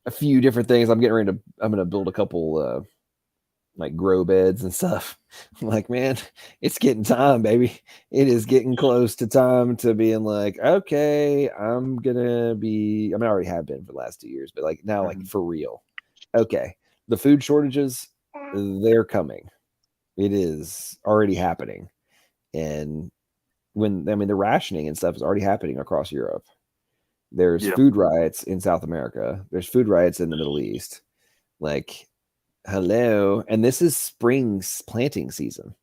a few different things. I'm gonna build a couple like grow beds and stuff. I'm like, man, it's getting time, baby. It is getting close to time to being like, okay, I'm gonna be. I mean, I already have been for the last 2 years, but like now, like for real. Okay, the food shortages, they're coming. It is already happening, and the rationing and stuff is already happening across Europe. There's food riots in South America. There's food riots in the Middle East. Like, hello. And this is spring's planting season.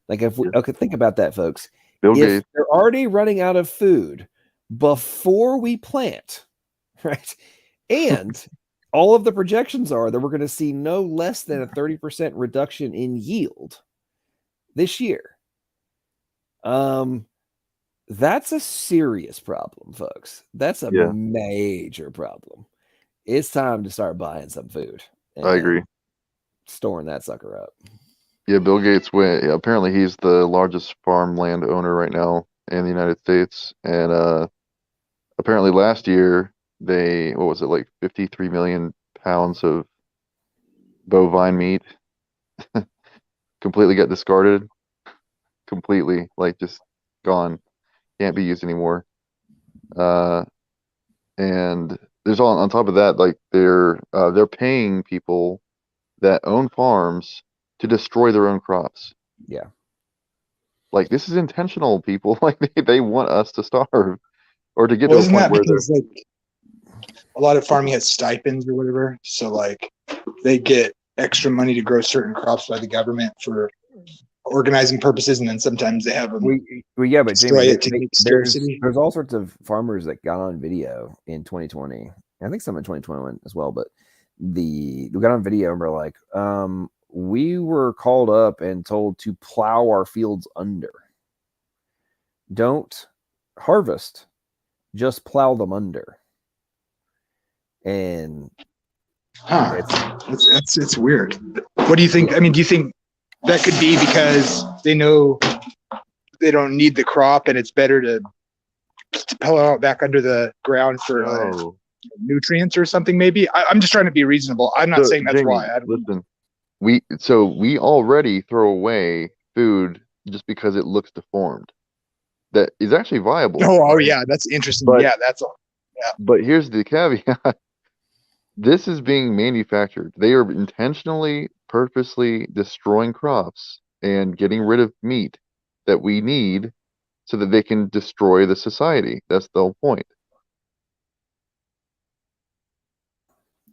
Like, if we think about that, folks. Bill If Gates. they're already running out of food before we plant, right? And all of the projections are that we're going to see no less than a 30% reduction in yield this year. That's a serious problem, folks. That's a major problem. It's time to start buying some food. I agree. Storing that sucker up. Yeah, Bill Gates went. Yeah, apparently, he's the largest farmland owner right now in the United States, and apparently last year what was it, like 53 million pounds of bovine meat completely got discarded, completely, like just gone, can't be used anymore. And there's on top of that, like they're paying people that own farms to destroy their own crops. Yeah. Like, this is intentional, people. Like, they want us to starve or to get Well, to a isn't point that where because like a lot of farming has stipends or whatever? So like they get extra money to grow certain crops by the government for organizing purposes, and then sometimes they have them but destroy Jamie, it to keep scarcity. there's all sorts of farmers that got on video in 2020. I think some in 2021 as well, but we got on video and we're like, we were called up and told to plow our fields under. Don't harvest, just plow them under. And it's weird. What do you think? I mean, do you think that could be because they know they don't need the crop and it's better to plow out back under the ground for nutrients or something? Maybe I'm just trying to be reasonable. I'm not saying that's Jamie, why. Listen, we already throw away food just because it looks deformed. That is actually viable. Oh yeah, that's interesting. But, that's all. Yeah. But here's the caveat. This is being manufactured. They are intentionally, purposely destroying crops and getting rid of meat that we need so that they can destroy the society. That's the whole point.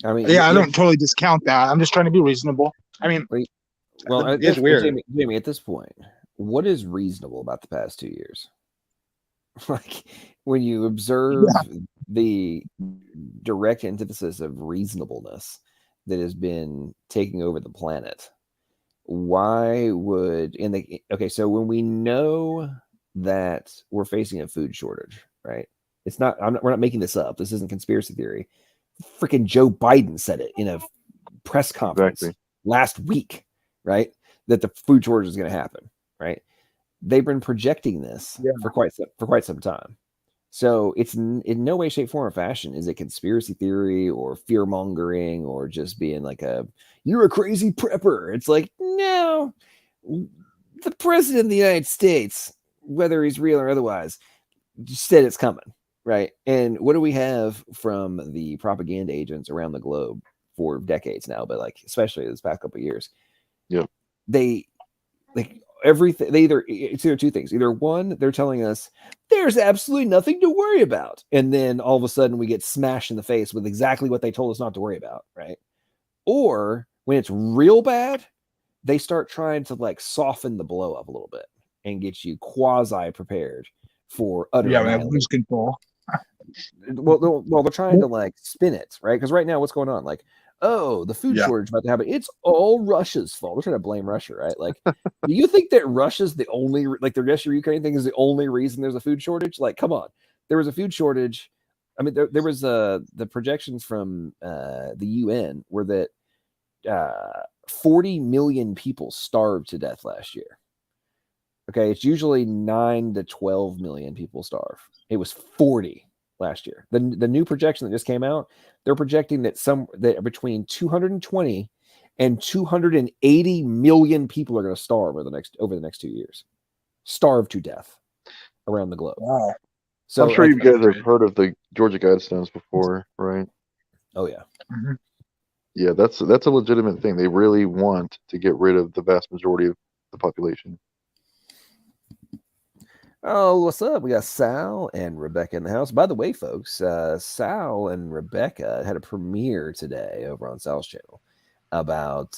I mean, I don't totally discount that. I'm just trying to be reasonable. I mean, well, it's weird. Jamie, at this point, what is reasonable about the past 2 years? Like, when you observe the direct antithesis of reasonableness that has been taking over the planet, why would so when we know that we're facing a food shortage, right? It's not, we're not making this up. This isn't conspiracy theory. Freaking Joe Biden said it in a press conference last week, right? That the food shortage is going to happen, right? They've been projecting this for quite some time. So it's in no way, shape, form, or fashion is it conspiracy theory or fear mongering or just being like you're a crazy prepper. It's like, no, the president of the United States, whether he's real or otherwise, said it's coming, right? And what do we have from the propaganda agents around the globe for decades now, but like especially this past couple of years? Yeah, they like everything. It's either two things. Either one, they're telling us there's absolutely nothing to worry about, and then all of a sudden we get smashed in the face with exactly what they told us not to worry about, right? Or when it's real bad, they start trying to like soften the blow up a little bit and get you quasi prepared for utter lose control. Well, they're trying to like spin it, right? Because right now, what's going on? Like, oh, the food shortage about to happen. It's all Russia's fault. They're trying to blame Russia, right? Like, do you think that Russia's the only, like the Russia-Ukraine thing is the only reason there's a food shortage? Like, come on. There was a food shortage. I mean, there was the projections from the UN were that 40 million people starved to death last year. Okay, it's usually 9 to 12 million people starve. It was 40 last year. The new projection that just came out, they're projecting that between 220 and 280 million people are going to starve over the next 2 years. Starve to death around the globe. Wow. So I'm sure like, you guys have heard of the Georgia Guidestones before, right? oh yeah. Mhm. Yeah, that's a legitimate thing. They really want to get rid of the vast majority of the population. Oh, what's up? We got Sal and Rebecca in the house. By the way, folks, Sal and Rebecca had a premiere today over on Sal's channel about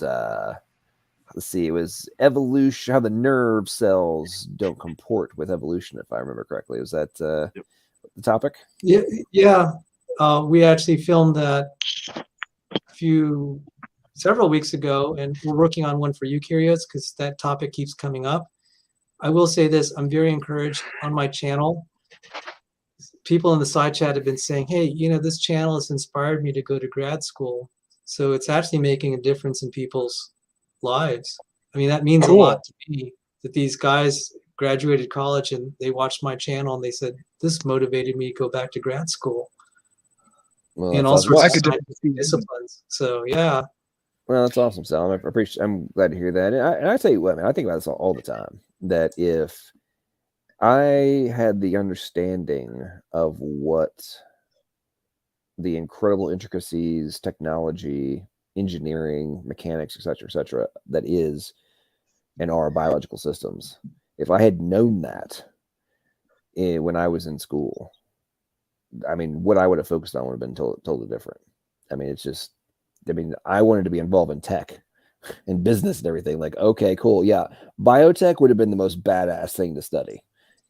let's see, it was evolution, how the nerve cells don't comport with evolution, if I remember correctly. Was that the topic? Yeah. We actually filmed that several weeks ago, and we're working on one for eukaryotes because that topic keeps coming up. I will say this, I'm very encouraged on my channel. People in the side chat have been saying, hey, this channel has inspired me to go to grad school. So it's actually making a difference in people's lives. I mean, that means a lot to me that these guys graduated college and they watched my channel and they said, this motivated me to go back to grad school. Well, In that's all awesome. sorts I of could scientific disciplines. So yeah. Well, that's awesome, Sal. I'm glad to hear that. And I tell you what, man, I think about this all the time. That if I had the understanding of what the incredible intricacies, technology, engineering, mechanics, et cetera, that is in our biological systems, if I had known that when I was in school, I mean, what I would have focused on would have been totally different. I mean, I wanted to be involved in tech and business and everything. Like, okay, cool. Yeah. Biotech would have been the most badass thing to study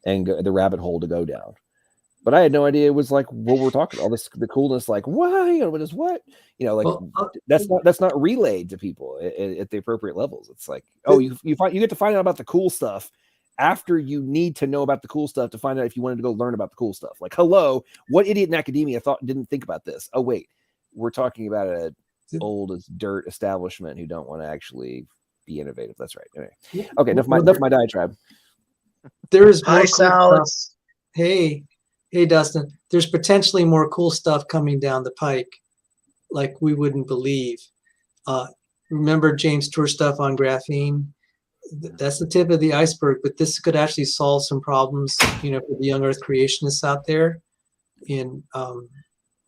and the rabbit hole to go down. But I had no idea it was like what we're talking about. All this, the coolness, like, why? What is what? Like that's not relayed to people at the appropriate levels. It's like, oh, you get to find out about the cool stuff after you need to know about the cool stuff to find out if you wanted to go learn about the cool stuff. Like, hello, what idiot in academia didn't think about this? Oh, wait, we're talking about a old as dirt establishment who don't want to actually be innovative. That's right. Anyway. Okay, enough my diatribe. There is more Hi, cool Sal. stuff. Hey, Dustin. There's potentially more cool stuff coming down the pike, like we wouldn't believe. Remember James Tour stuff on graphene? That's the tip of the iceberg, but this could actually solve some problems, for the young Earth creationists out there in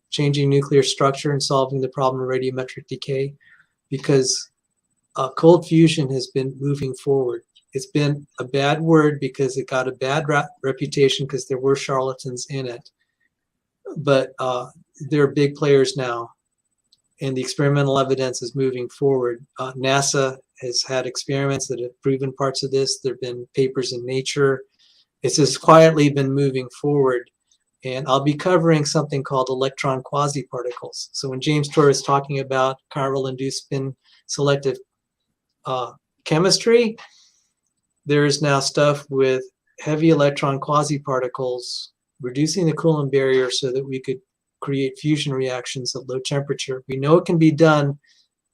changing nuclear structure and solving the problem of radiometric decay, because cold fusion has been moving forward. It's been a bad word because it got a bad reputation because there were charlatans in it. But there are big players now, and the experimental evidence is moving forward. NASA has had experiments that have proven parts of this. There have been papers in Nature. It's just quietly been moving forward. And I'll be covering something called electron quasi-particles. So when James Tour is talking about chiral-induced spin selective chemistry, there is now stuff with heavy electron quasi-particles reducing the Coulomb barrier so that we could create fusion reactions at low temperature. We know it can be done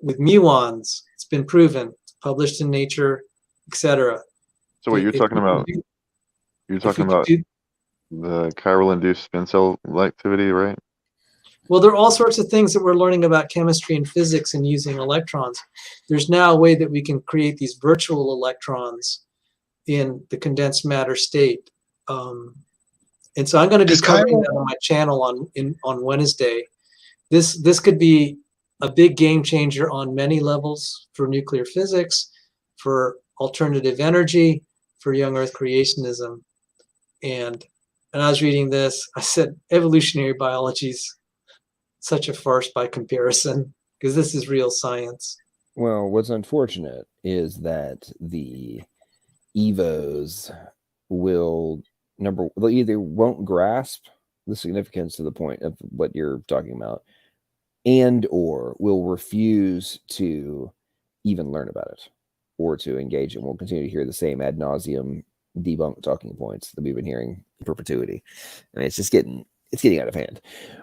with muons. It's been proven. It's published in Nature, etc. So what you're talking about? You're talking about the chiral-induced spin cell activity, right? Well, there are all sorts of things that we're learning about chemistry and physics and using electrons. There's now a way that we can create these virtual electrons in the condensed matter state. And so I'm going to be covering that on my channel on Wednesday. This could be a big game changer on many levels for nuclear physics, for alternative energy, for young Earth creationism. And I was reading this, I said, evolutionary biology is such a farce by comparison, because this is real science. Well, what's unfortunate is that the EVOs they either won't grasp the significance to the point of what you're talking about, and or will refuse to even learn about it or to engage it. We'll continue to hear the same ad nauseum debunked talking points that we've been hearing in perpetuity. I mean, it's getting out of hand.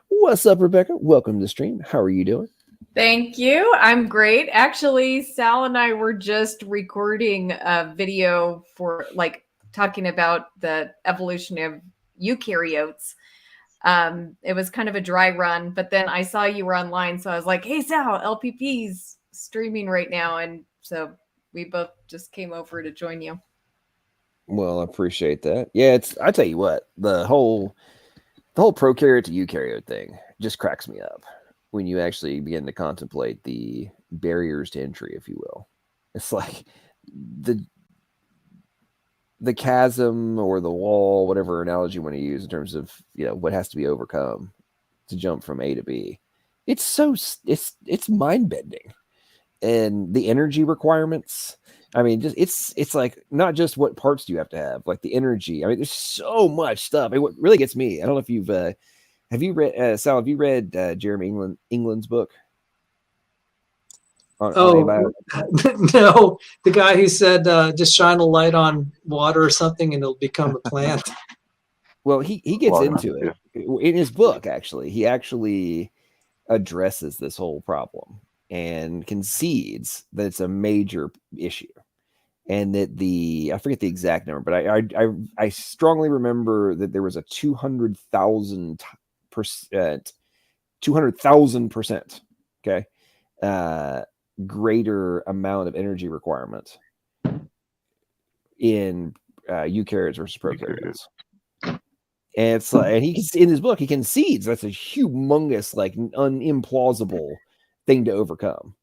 What's up, Rebecca? Welcome to the stream. How are you doing? Thank you. I'm great. Actually, Sal and I were just recording a video for talking about the evolution of eukaryotes. It was kind of a dry run, but then I saw you were online, so I was like, hey, Sal, LPP's streaming right now, and so we both just came over to join you. Well, I appreciate that. Yeah, I tell you what, the whole prokaryote to eukaryote thing just cracks me up when you actually begin to contemplate the barriers to entry, if you will. It's like the chasm or the wall, whatever analogy you want to use in terms of, what has to be overcome to jump from A to B. It's mind bending, and the energy requirements. I mean, just it's like not just what parts do you have to have, like the energy. I mean, there's so much stuff. And what really gets me, I don't know if you've have you read Sal? Have you read Jeremy England's book? On no, the guy who said just shine a light on water or something and it'll become a plant. Well, he gets into it in his book. Actually, he actually addresses this whole problem and concedes that it's a major issue, and that I forget the exact number, but I strongly remember that there was a 200,000%, okay, greater amount of energy requirement in eukaryotes versus prokaryotes. And it's like, and in his book, he concedes that's a humongous, like, implausible thing to overcome,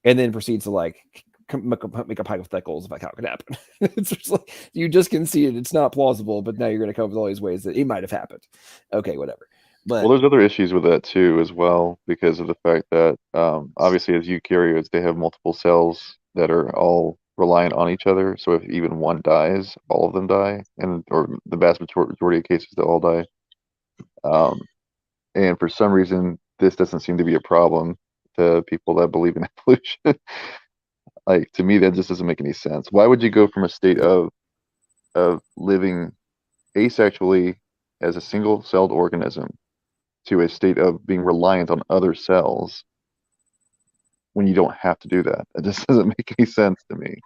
and then proceeds to make up hypotheticals about how it could happen. It's just like, you just conceded it's not plausible, but now you're going to come up with all these ways that it might have happened. Okay, whatever. But there's other issues with that too, as well, because of the fact that obviously as eukaryotes, they have multiple cells that are all reliant on each other. So if even one dies, all of them die, or the vast majority of cases, they'll all die. And for some reason, this doesn't seem to be a problem to people that believe in evolution. Like, to me, that just doesn't make any sense. Why would you go from a state of living asexually as a single-celled organism to a state of being reliant on other cells when you don't have to do that? It just doesn't make any sense to me.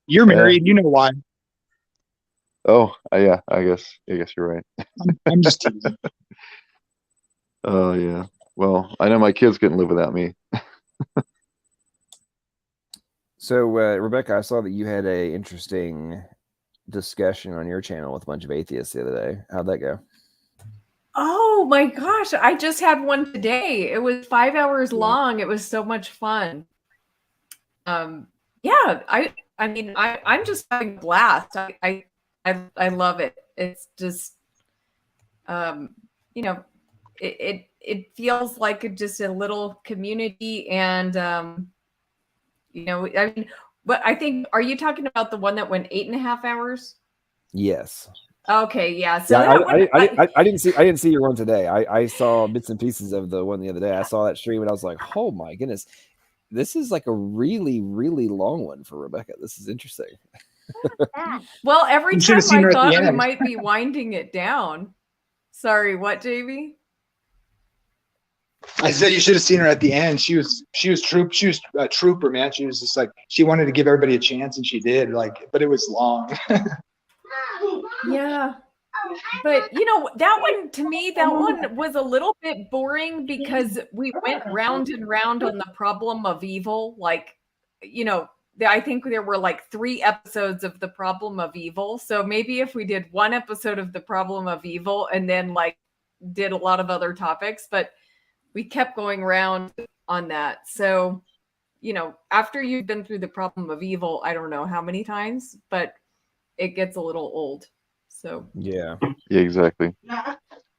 You're married, you know why. Oh, yeah, I guess you're right. I'm just teasing. Oh, yeah. Well, I know my kids couldn't live without me. So, Rebecca, I saw that you had a interesting discussion on your channel with a bunch of atheists the other day. How'd that go? Oh my gosh, I just had one today. It was 5 hours long. It was so much fun. Yeah, I mean, I'm just having a blast. I love it. It's just, it feels like just a little community, and I mean, but I think, are you talking about the one that went 8.5 hours? Yes. Okay, yeah. So I didn't see your one today. I saw bits and pieces of the one the other day. I saw that stream and I was like, oh my goodness, this is like a really, really long one for Rebecca. This is interesting. Well, every time I thought we might be winding it down. Sorry, what, JB? I said you should have seen her at the end. She was a trooper, man. She was just like, she wanted to give everybody a chance, and she did. But it was long. Yeah, but that one, to me, that one was a little bit boring because we went round and round on the problem of evil. I think there were like 3 episodes of the problem of evil. So maybe if we did one episode of the problem of evil and then did a lot of other topics, but we kept going around on that. So, after you've been through the problem of evil, I don't know how many times, but it gets a little old. So yeah, exactly.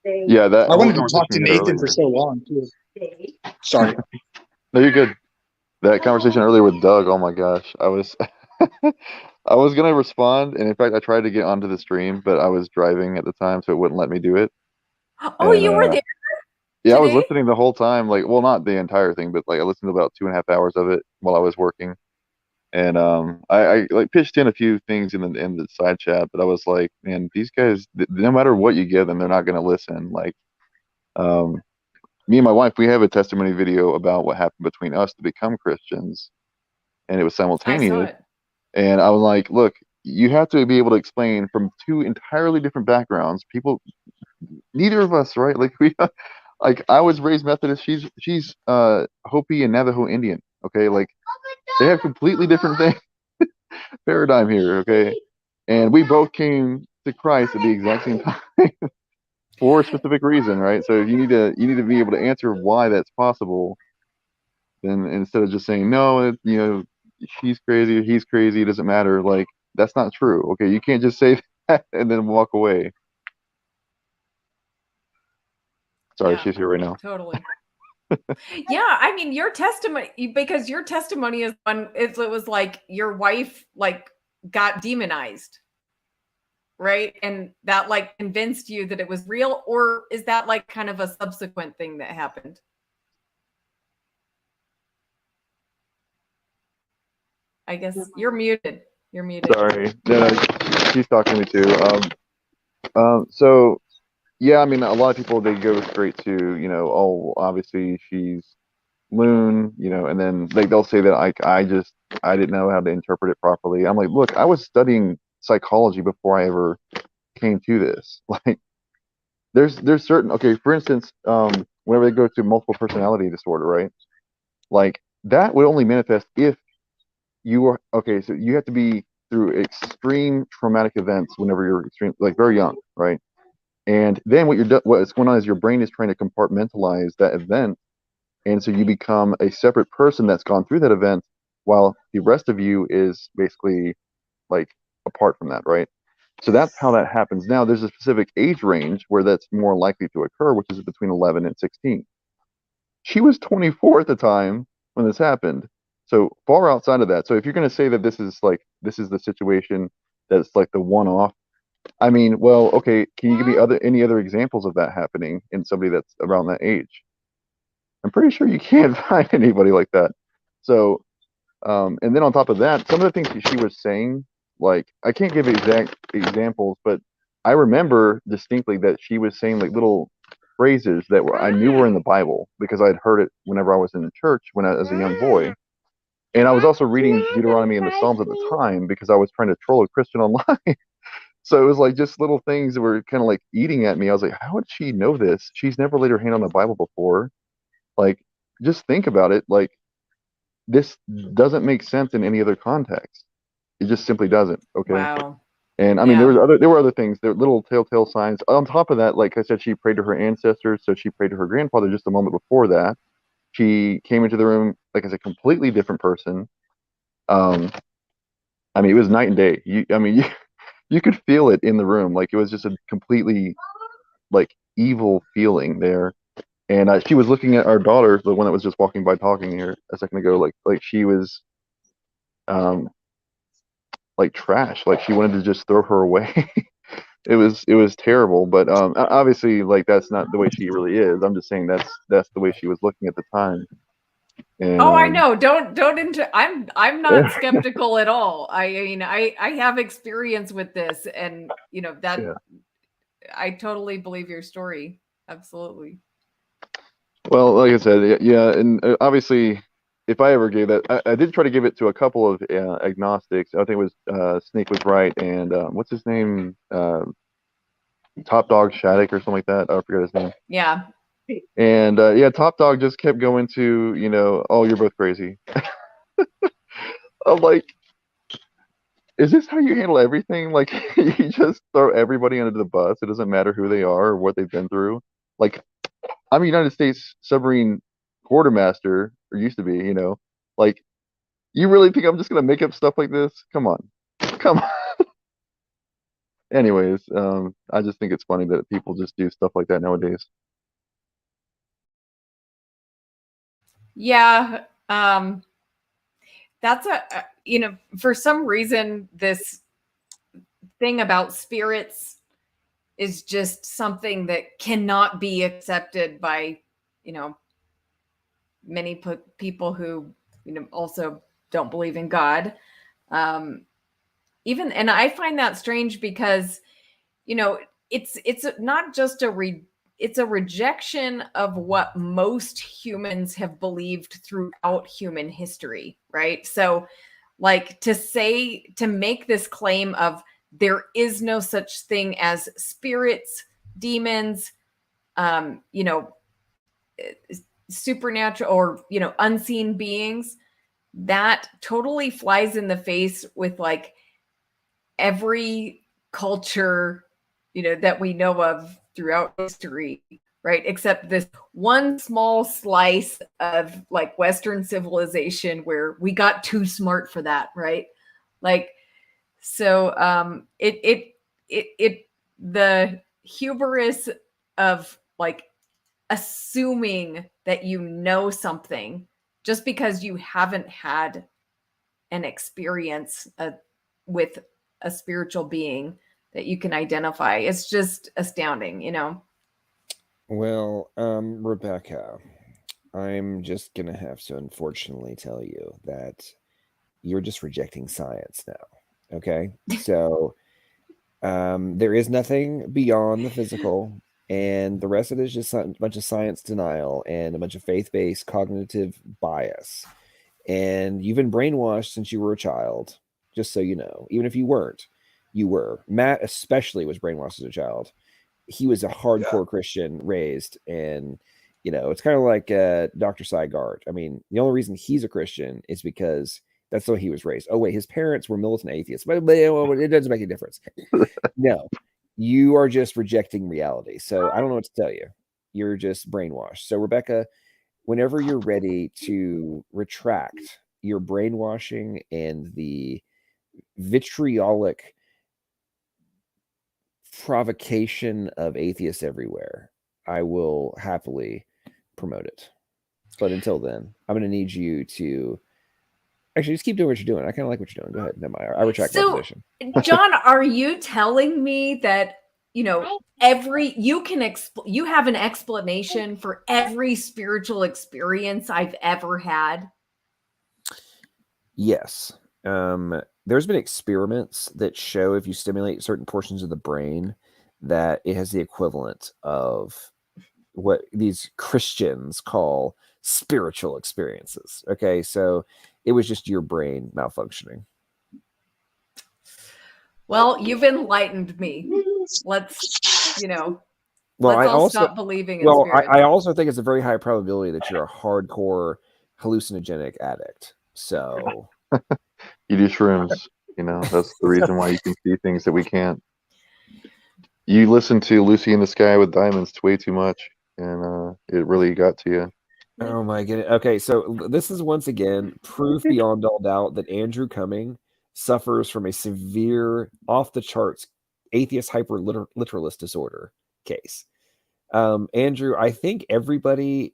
Yeah, that I wanted to talk to Nathan for so long too. Sorry. No, you're good. That conversation earlier with Doug, oh my gosh, I was gonna respond, and in fact, I tried to get onto the stream, but I was driving at the time, so it wouldn't let me do it. Oh, and, you were there? Yeah, today? I was listening the whole time. Well, not the entire thing, but I listened to about 2.5 hours of it while I was working. And I pitched in a few things in the side chat, but I was like, man, these guys, no matter what you give them, they're not going to listen. Me and my wife, we have a testimony video about what happened between us to become Christians, and it was simultaneous. I saw it. And I was like, look, you have to be able to explain from 2 entirely different backgrounds. People, neither of us, right? I was raised Methodist. She's Hopi and Navajo Indian. Okay, like they have completely different thing paradigm here. Okay, and we both came to Christ at the exact same time for a specific reason, right? So if you need to be able to answer why that's possible, then instead of just saying no, she's crazy or he's crazy, it doesn't matter. Like that's not true. Okay, you can't just say that and then walk away. Sorry, Yeah, she's here right now. totally. Yeah, I mean, your testimony, because your testimony is it was like your wife like got demonized, right? And that like convinced you that it was real, or is that like kind of a subsequent thing that happened? I guess you're muted. You're muted. Sorry, no, she's talking to me too. So yeah, I mean, a lot of people they go straight to oh, obviously she's loon, and then they'll say that I didn't know how to interpret it properly. I'm like, look, I was studying psychology before I ever came to this. Like, there's certain okay, for instance, whenever they go to multiple personality disorder, right? Like that would only manifest if you are okay. So you have to be through extreme traumatic events whenever you're extreme, like very young, right? And then what's going on is your brain is trying to compartmentalize that event, and so you become a separate person that's gone through that event, while the rest of you is basically like apart from that, right? So that's how that happens. Now, there's a specific age range where that's more likely to occur, which is between 11 and 16. She was 24 at the time when this happened, so far outside of that. So if you're going to say that this is the situation that's like the one-off, I mean, well, okay, can you give me any other examples of that happening in somebody that's around that age? I'm pretty sure you can't find anybody like that. So, and then on top of that, some of the things that she was saying, like I can't give exact examples, but I remember distinctly that she was saying like little phrases that I knew were in the Bible because I'd heard it whenever I was in church as a young boy. And I was also reading Deuteronomy and the Psalms at the time because I was trying to troll a Christian online. So it was like just little things that were kind of like eating at me. I was like, how would she know this? She's never laid her hand on the Bible before. Like, just think about it. Like, this doesn't make sense in any other context. It just simply doesn't. Okay. Wow. And I mean, there were other things. There were little telltale signs. On top of that, like I said, she prayed to her ancestors. So she prayed to her grandfather just a moment before that. She came into the room like as a completely different person. I mean, it was night and day. You could feel it in the room. Like it was just a completely like evil feeling there. And she was looking at our daughter, the one that was just walking by talking here a second ago, like she was like trash. Like she wanted to just throw her away. It was terrible. But obviously, like that's not the way she really is. I'm just saying that's the way she was looking at the time. And, I know. Don't I'm not skeptical at all. I mean, I have experience with this, and that yeah. I totally believe your story. Absolutely. Well, like I said, yeah, and obviously, if I ever gave that, I did try to give it to a couple of agnostics. I think it was Snake was right, and what's his name? Top Dog Shattuck or something like that. I forget his name. Yeah. And yeah, Top Dog just kept going to, oh, you're both crazy. I'm like, is this how you handle everything? Like, you just throw everybody under the bus. It doesn't matter who they are or what they've been through. Like, I'm a United States submarine quartermaster, or used to be, like, you really think I'm just gonna make up stuff like this? Come on. Anyways, I just think it's funny that people just do stuff like that nowadays. Yeah. That's for some reason, this thing about spirits is just something that cannot be accepted by, many people who, also don't believe in God. And I find that strange because, it's not just it's a rejection of what most humans have believed throughout human history, right? So like to make this claim of there is no such thing as spirits, demons, supernatural or, unseen beings. that totally flies in the face with like every culture, that we know of throughout history, right? Except this one small slice of like Western civilization where we got too smart for that, right? Like, so the hubris of like assuming that you know something just because you haven't had an experience with a spiritual being that you can identify. It's just astounding, Well, Rebecca, I'm just gonna have to unfortunately tell you that you're just rejecting science now. Okay, so there is nothing beyond the physical, and the rest of it is just a bunch of science denial and a bunch of faith-based cognitive bias. And you've been brainwashed since you were a child, just so you know. Even if you weren't, you were. Matt especially was brainwashed as a child. He was a hardcore Christian raised, and it's kind of like Dr. Sygart. I mean, the only reason he's a Christian is because that's the way he was raised. Oh wait, his parents were militant atheists, but it doesn't make a difference. No, you are just rejecting reality. So I don't know what to tell you. You're just brainwashed. So Rebecca, whenever you're ready to retract your brainwashing and the vitriolic provocation of atheists everywhere, I will happily promote it. But until then, I'm going to need you to actually just keep doing what you're doing. I kind of like what you're doing. Go ahead. No, I retract my position. John, are you telling me that you have an explanation for every spiritual experience I've ever had? Yes. There's been experiments that show if you stimulate certain portions of the brain that it has the equivalent of what these Christians call spiritual experiences. Okay, so it was just your brain malfunctioning. Well, you've enlightened me. Let's Well, let's stop believing in spirits. I also think it's a very high probability that you're a hardcore hallucinogenic addict. So You do shrooms. That's the reason why you can see things that we can't. You listen to Lucy in the Sky with Diamonds way too much, and it really got to you. Oh my goodness. Okay, so this is once again proof beyond all doubt that Andrew Cumming suffers from a severe, off-the-charts atheist hyper-literalist disorder case. Andrew, I think everybody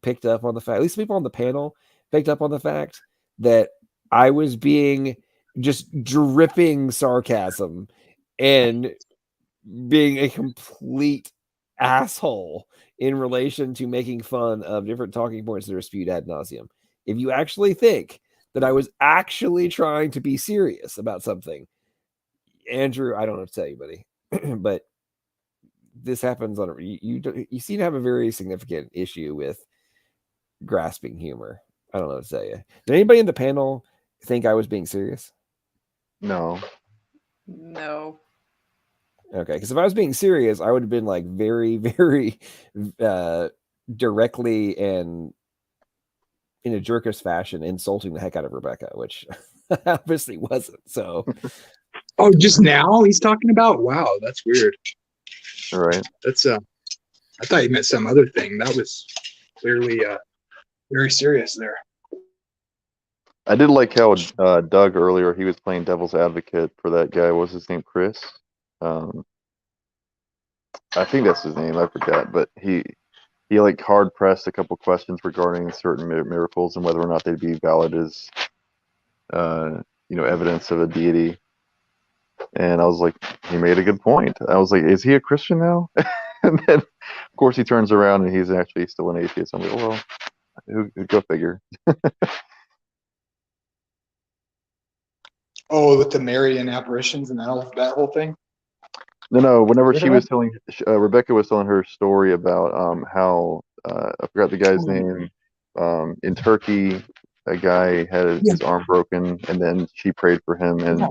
picked up on the fact, at least people on the panel picked up on the fact that I was being just dripping sarcasm and being a complete asshole in relation to making fun of different talking points that are spewed ad nauseum. If you actually think that I was actually trying to be serious about something, Andrew, I don't know what to tell you, buddy, but this happens on you seem to have a very significant issue with grasping humor. I don't know what to tell you. Did anybody in the panel think I was being serious? No. Okay, because if I was being serious, I would have been like very, very directly and in a jerkish fashion insulting the heck out of Rebecca, which obviously wasn't. So, oh, just now he's talking about? Wow, that's weird. All right. That's I thought you meant some other thing. That was clearly very serious there. I did like how Doug earlier, he was playing devil's advocate for that guy. What was his name? Chris? I think that's his name. I forgot. But he like hard pressed a couple questions regarding certain miracles and whether or not they'd be valid as evidence of a deity. And I was like, he made a good point. I was like, is he a Christian now? And then, of course, he turns around and he's actually still an atheist. I'm like, well, go figure. Oh, with the Marian apparitions and that whole thing? No. Whenever she was telling, Rebecca was telling her story about how, I forgot the guy's name, in Turkey, a guy had his arm broken, and then she prayed for him, and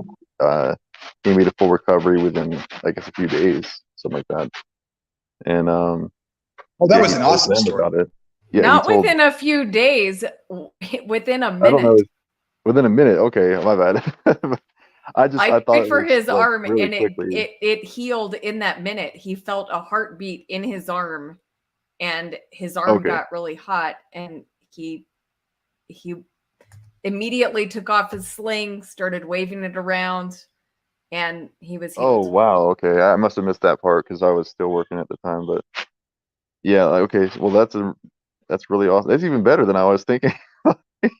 he made a full recovery within, I guess, a few days, something like that. And that was an awesome story. About it. Yeah, Not he told, within a few days, within a I don't know, minute. within a minute. Okay, my bad. I thought Prayed it for was his like arm, really and quickly. it healed in that minute. He felt a heartbeat in his arm, and his arm Okay. got really hot, and he immediately took off his sling, started waving it around, and he was Oh healed. wow. Okay, I must have missed that part because I was still working at the time. But yeah, okay. Well, that's really awesome. That's even better than I was thinking. It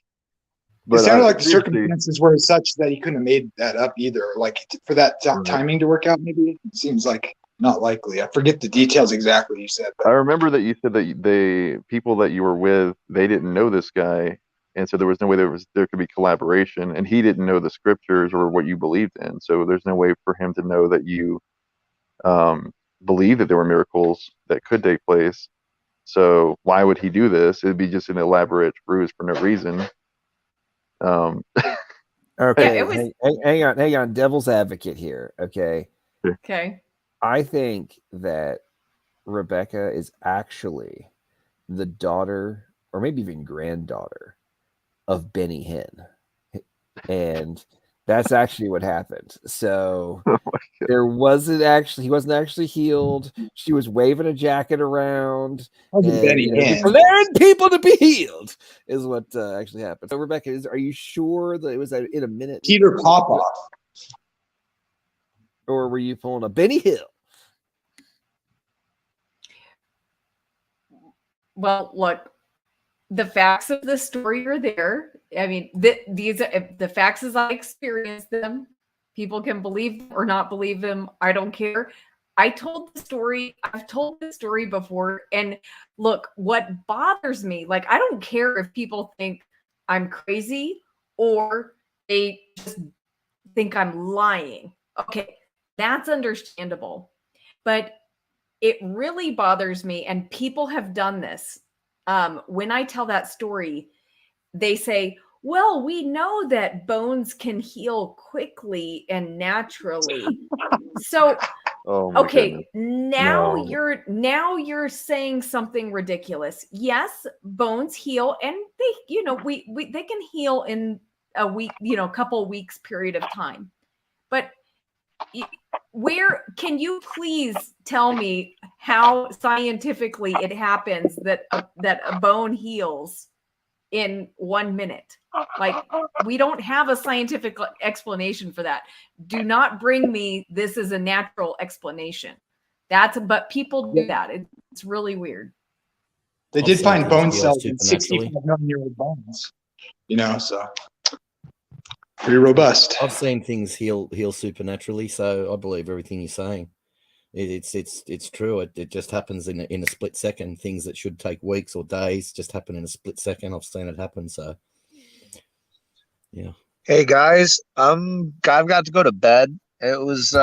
But sounded like the seriously, circumstances were such that he couldn't have made that up either. Like for that Right. timing to work out, maybe it seems like not likely. I forget the details exactly you said, I but remember that you said that the people that you were with, they didn't know this guy, and so there was no way there could be collaboration, and he didn't know the scriptures or what you believed in. So there's no way for him to know that you believe that there were miracles that could take place. So why would he do this? It'd be just an elaborate ruse for no reason. Okay, it was- hang on. Devil's advocate here. Okay, Okay. I think that Rebecca is actually the daughter, or maybe even granddaughter, of Benny Hinn, and that's actually what happened. So he wasn't actually healed. She was waving a jacket around. wasn't Benny Hinn. Declaring people to be healed is what actually happened. So Rebecca, are you sure that it was in a minute? Peter Popoff. Or were you pulling a Benny Hill? Well, look, the facts of the story are there. I mean, these are the facts as I experienced them. People can believe them or not believe them. I don't care. I've told the story before. And look, what bothers me, like, I don't care if people think I'm crazy or they just think I'm lying. Okay, that's understandable. But it really bothers me, and people have done this. When I tell that story, they say, well, we know that bones can heal quickly and naturally. So, Oh my okay, goodness. now you're saying something ridiculous. Yes, bones heal, and they can heal in a week, couple weeks period of time. But where can you please tell me how scientifically it happens that a bone heals in 1 minute? Like, we don't have a scientific explanation for that. Do not bring me this is a natural explanation. But people do that. It's really weird. They I've did seen find things bone heal cells in supernaturally. 65 million-year-old bones. So pretty robust. I've seen things heal supernaturally, so I believe everything you're saying. It's true. It just happens in a split second. Things that should take weeks or days just happen in a split second. I've seen it happen. So yeah. Hey guys, I've got to go to bed. It was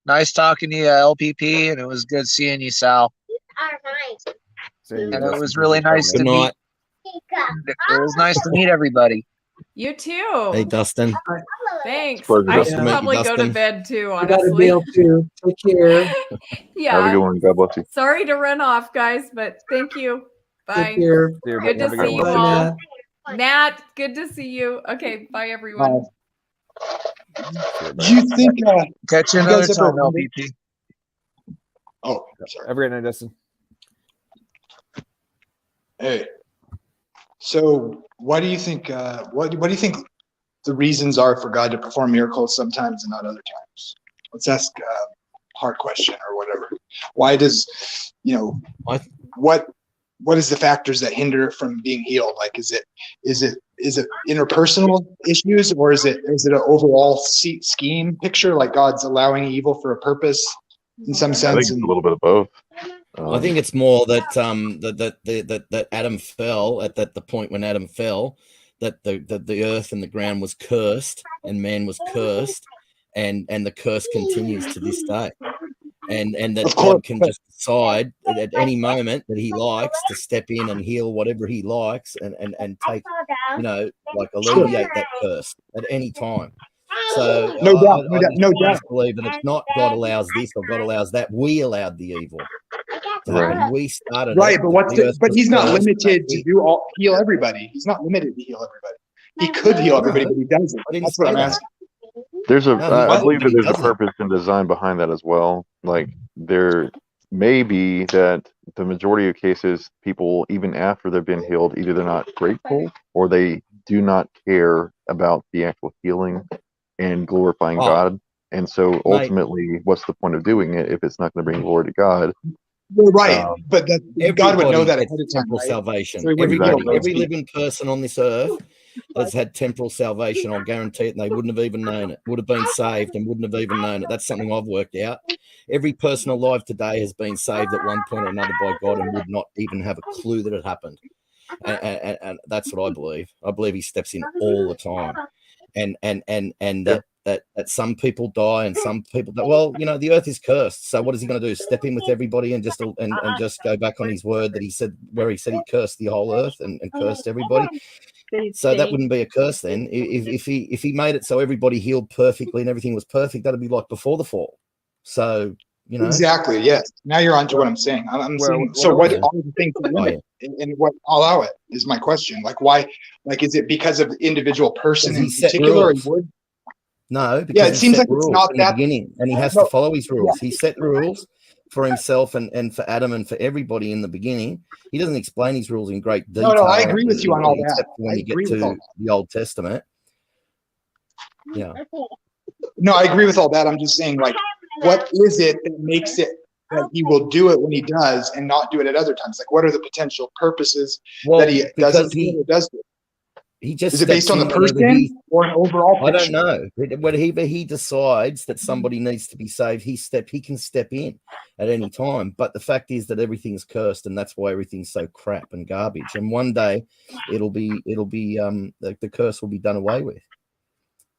nice talking to you, LPP, and it was good seeing you, Sal. And it was really nice to Good night. It was nice to meet everybody. You too. Hey, Dustin. Thanks. Pleasure, I Dustin. should probably go to Dustin. bed too, I got to honestly. bail too. Take care. Have a Yeah. good one. God bless you. Sorry to run off, guys, but thank you. Bye. Take care. Good to see you Bye, all. Matt. Matt, good to see you. Okay, bye everyone. Do you think? Catch you You another guys ever time, wondered- LPP. Oh, sorry. Have a great night, Dustin. Hey. So, what do you think? What do you think the reasons are for God to perform miracles sometimes and not other times? Let's ask a hard question or whatever. Why does what is the factors that hinder it from being healed? Like, is it interpersonal issues, or is it an overall scheme picture? Like God's allowing evil for a purpose in some I sense. think it's a little bit of both. I think it's more that that Adam fell at the point when Adam fell, that the earth and the ground was cursed and man was cursed, and the curse continues to this day, and that God can just decide at any moment that He likes to step in and heal whatever He likes and take alleviate that curse at any time. So No doubt. I just believe that it's not God allows this or God allows that. We allowed the evil. to happen. We started Right, it. but but he's not limited to heal everybody. He's not limited to heal everybody. He could heal everybody, but he doesn't. That's what I'm asking. There's I believe that there's a doesn't. purpose and design behind that as well. Like there may be that the majority of cases, people even after they've been healed, either they're not grateful or they do not care about the actual healing and glorifying God. And so ultimately, what's the point of doing it if it's not going to bring glory to God? Well, right, but God would know that ahead of time, temporal right? salvation. So he wouldn't heal those Every people. living person on this earth has had temporal salvation. I'll guarantee it, and they wouldn't have even known it. Would have been saved and wouldn't have even known it. That's something I've worked out. Every person alive today has been saved at one point or another by God and would not even have a clue that it happened. And that's what I believe. I believe he steps in all the time. And that some people die and some people die. Well, you know, the earth is cursed. So what is he going to do? Step in with everybody and just go back on his word that he said, where he said he cursed the whole earth and cursed everybody. So that wouldn't be a curse then. If he made it so everybody healed perfectly and everything was perfect, that'd be like before the fall. So, you know. Exactly, yes. Now you're on to what I'm saying. I'm saying, so what are the things that limit and what allow it is my question. Like why, like is it because of the individual person in particular? No, because yeah, it seems like it's not in that the beginning, and he has to follow his rules. He set the rules for himself and for Adam and for everybody in the beginning. He doesn't explain his rules in great detail. No, I agree with you on all that. Except when you get to the Old Testament. Yeah. No, I agree with all that. I'm just saying, like, what is it that makes it that he will do it when he does and not do it at other times? Like, what are the potential purposes that he doesn't do it or does do it? He just is it based on the person or an overall picture? I don't know. Whenever he decides that somebody needs to be saved, he can step in at any time. But the fact is that everything's cursed, and that's why everything's so crap and garbage. And one day it'll be the curse will be done away with,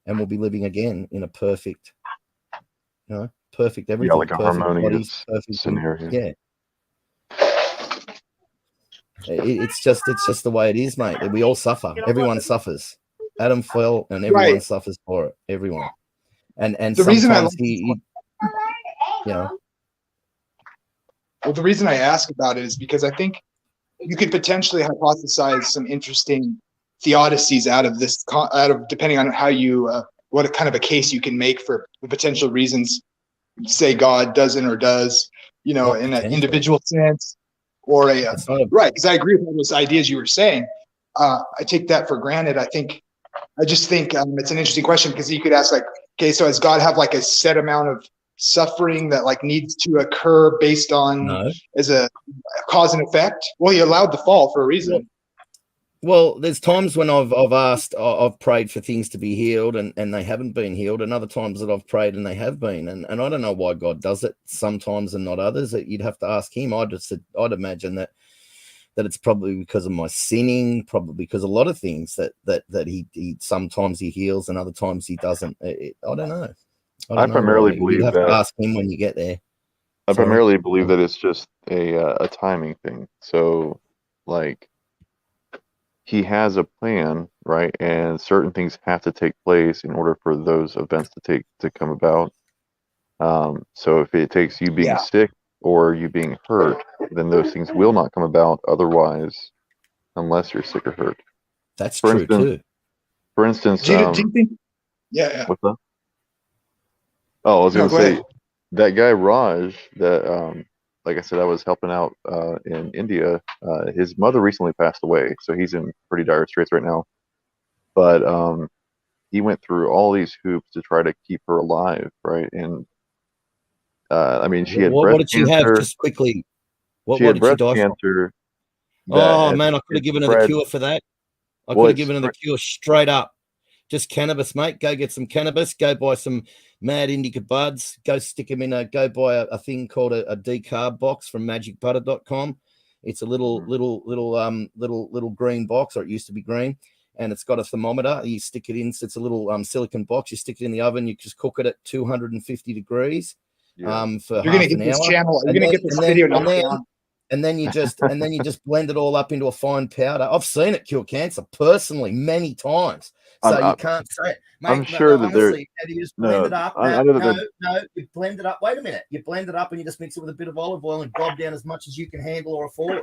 and we'll be living again in a perfect, perfect everything. Yeah, like a harmonious scenario. Yeah. It's just the way it is, mate. We all suffer. Everyone suffers. Adam fell, and everyone suffers for it. Everyone. And the reason Well, the reason I ask about it is because I think you could potentially hypothesize some interesting theodicies out of this, depending on how you, what kind of a case you can make for the potential reasons, say God doesn't or does, in an individual sense. Or right, because I agree with all those ideas you were saying. I take that for granted. I just think it's an interesting question because you could ask, like, okay, so does God have like a set amount of suffering that like needs to occur based on as a cause and effect? Well, he allowed the fall for a reason. Well, there's times when I've prayed for things to be healed and they haven't been healed, and other times that I've prayed and they have been. And I don't know why God does it sometimes and not others. You'd have to ask him. I'd imagine that it's probably because of my sinning, probably because a lot of things that he sometimes he heals and other times he doesn't. I don't know. I primarily believe you have that. To ask him when you get there. I primarily believe that it's just a timing thing. So, like, he has a plan, right? And certain things have to take place in order for those events to come about. So if it takes you being sick or you being hurt, then those things will not come about otherwise, unless you're sick or hurt. That's true too. For instance, do you think? Yeah. What's that? Oh, I was going to say that guy Raj that like I said, I was helping out in India. His mother recently passed away, so he's in pretty dire straits right now. But he went through all these hoops to try to keep her alive, right? And I mean, she had breast cancer. What did she have? Just quickly, what did she die cancer. Oh man, I could have given her the cure for that. I could have given her the cure straight up. Just cannabis, mate. Go get some cannabis. Go buy some mad indica buds. Go stick them in go buy a thing called a decarb box from magicbutter.com. It's a little green box, or it used to be green, and it's got a thermometer. You stick it in. It's a little silicon box. You stick it in the oven. You just cook it at 250 degrees for You're gonna get this channel. You're gonna get this video down. And then you just blend it all up into a fine powder. I've seen it cure cancer personally many times. So I'm- you can't say it. Mate, I'm sure that they're- honestly, have you just blend it up? I know that No, you blend it up. Wait a minute. You blend it up and you just mix it with a bit of olive oil and gob down as much as you can handle or afford.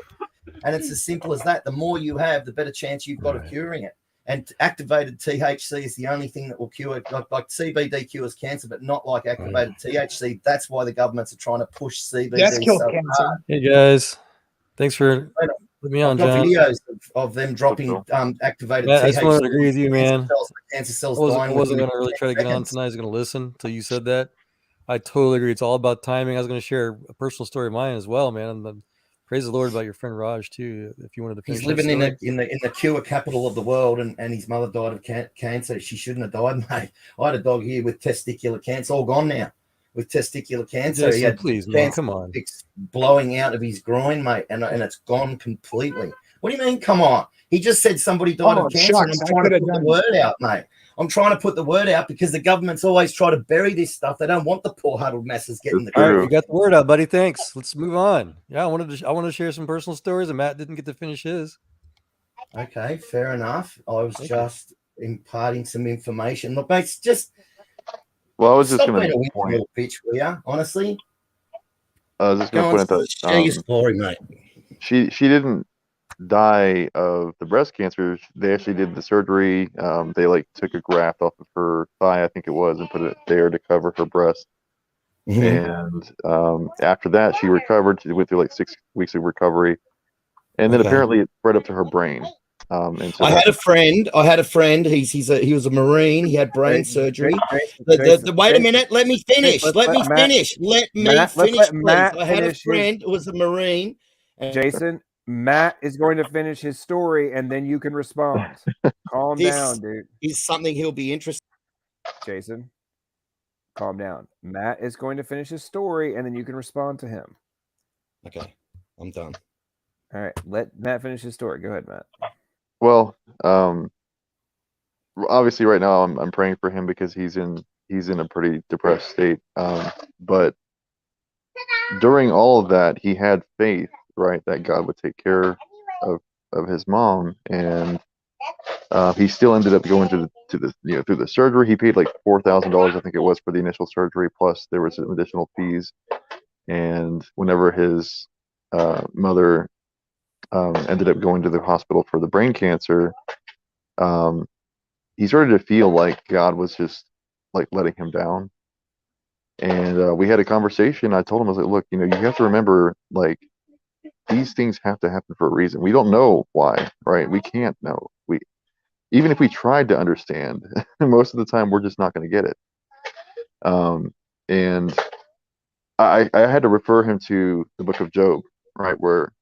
And it's as simple as that. The more you have, the better chance you've got of curing it. And activated THC is the only thing that will cure it. Like CBD cures cancer, but not like activated THC. That's why the governments are trying to push CBD. That's killed so cancer. hard. Hey guys, thanks for putting me on, I've got John. videos of them dropping activated Matt, I THC. just wanted to agree with you, man. Cancer cells I dying wasn't within going to really try to get on 10 seconds. tonight. I was going to listen until you said that. I totally agree. It's all about timing. I was going to share a personal story of mine as well, man. And then praise the Lord about your friend Raj too. If you wanted to finish, He's living in the cure capital of the world, and his mother died of cancer. She shouldn't have died, mate. I had a dog here with testicular cancer, all gone now, with testicular cancer. Jason, he had please, man, come on. It's blowing out of his groin, mate, and it's gone completely. What do you mean? Come on. He just said somebody died of cancer, shucks, and I'm trying to put the done word out, mate. I'm trying to put the word out because the government's always try to bury this stuff. They don't want the poor huddled masses getting the All right, truth. you got the word out, buddy. Thanks. Let's move on. Yeah, I wanted to share some personal stories, and Matt didn't get to finish his. Okay, fair enough. I was just imparting some information. Look, mate, it's just Well, I was just stop going being a to winky point. little bitch, will ya? Honestly, I was just go going to on, point out share your that story, mate. she didn't die of the breast cancer. They actually did the surgery. They like took a graft off of her thigh, I think it was, and put it there to cover her breast. And after that, she recovered. She went through like 6 weeks of recovery, and then apparently it spread up to her brain. And so I had a friend. He was a Marine. He had brain surgery. Wait a minute. Let me finish. Let me finish, please. I had a friend who was a Marine. Jason, Matt is going to finish his story, and then you can respond. Calm down, dude. Is something he'll be interested. Jason, calm down. Matt is going to finish his story, and then you can respond to him. Okay, I'm done. All right, let Matt finish his story. Go ahead, Matt. Well, obviously, right now I'm praying for him because he's in a pretty depressed state. But during all of that, he had faith, right, that God would take care of his mom, and he still ended up going to the through the surgery. He paid like $4,000, I think it was, for the initial surgery, plus there was some additional fees. And whenever his mother ended up going to the hospital for the brain cancer, he started to feel like God was just like letting him down. And we had a conversation. I told him, I was like, look, you have to remember, like, these things have to happen for a reason. We don't know why, right? We can't know. Even if we tried to understand, most of the time we're just not going to get it. And I had to refer him to the book of Job, right, where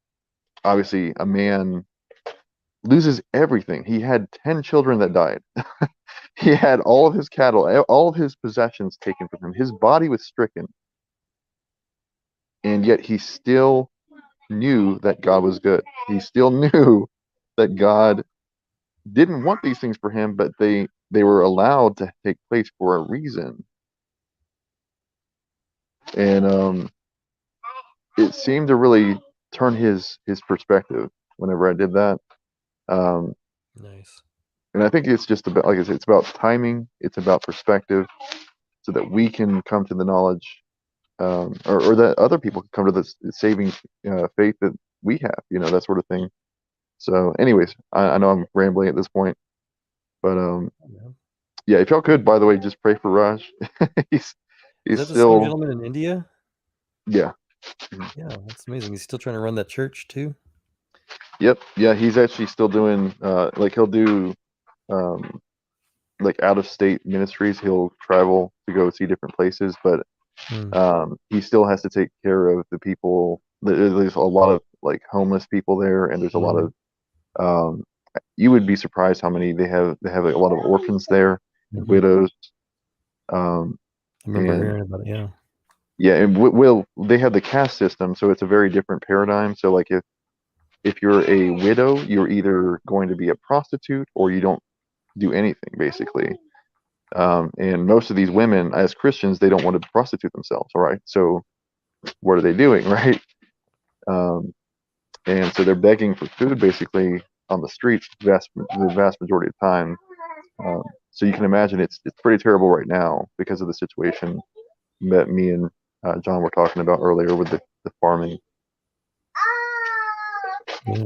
obviously a man loses everything. He had 10 children that died. He had all of his cattle, all of his possessions taken from him. His body was stricken. And yet he still knew that God was good. He still knew that God didn't want these things for him, but they were allowed to take place for a reason. And it seemed to really turn his perspective whenever I did that. Nice. And I think it's just about, like I said, it's about timing. It's about perspective, so that we can come to the knowledge, or that other people can come to the saving faith that we have, that sort of thing. So anyways, I know I'm rambling at this point, but yeah, if y'all could, by the way, just pray for Raj. he's Is that the still same gentleman in India? Yeah. Yeah, that's amazing. He's still trying to run that church too. Yep. Yeah, he's actually still doing like he'll do like out of state ministries. He'll travel to go see different places, but he still has to take care of the people. There's a lot of like homeless people there, and there's a lot of you would be surprised how many they have. They have like, a lot of orphans there, widows. I remember hearing about it. Yeah. Yeah, and they have the caste system, so it's a very different paradigm. So like if you're a widow, you're either going to be a prostitute or you don't do anything, basically. And most of these women, as Christians, they don't want to prostitute themselves, all right? So what are they doing, right? And so they're begging for food, basically, on the streets the vast majority of the time. So you can imagine it's pretty terrible right now because of the situation that me and John were talking about earlier with the farming. Yeah.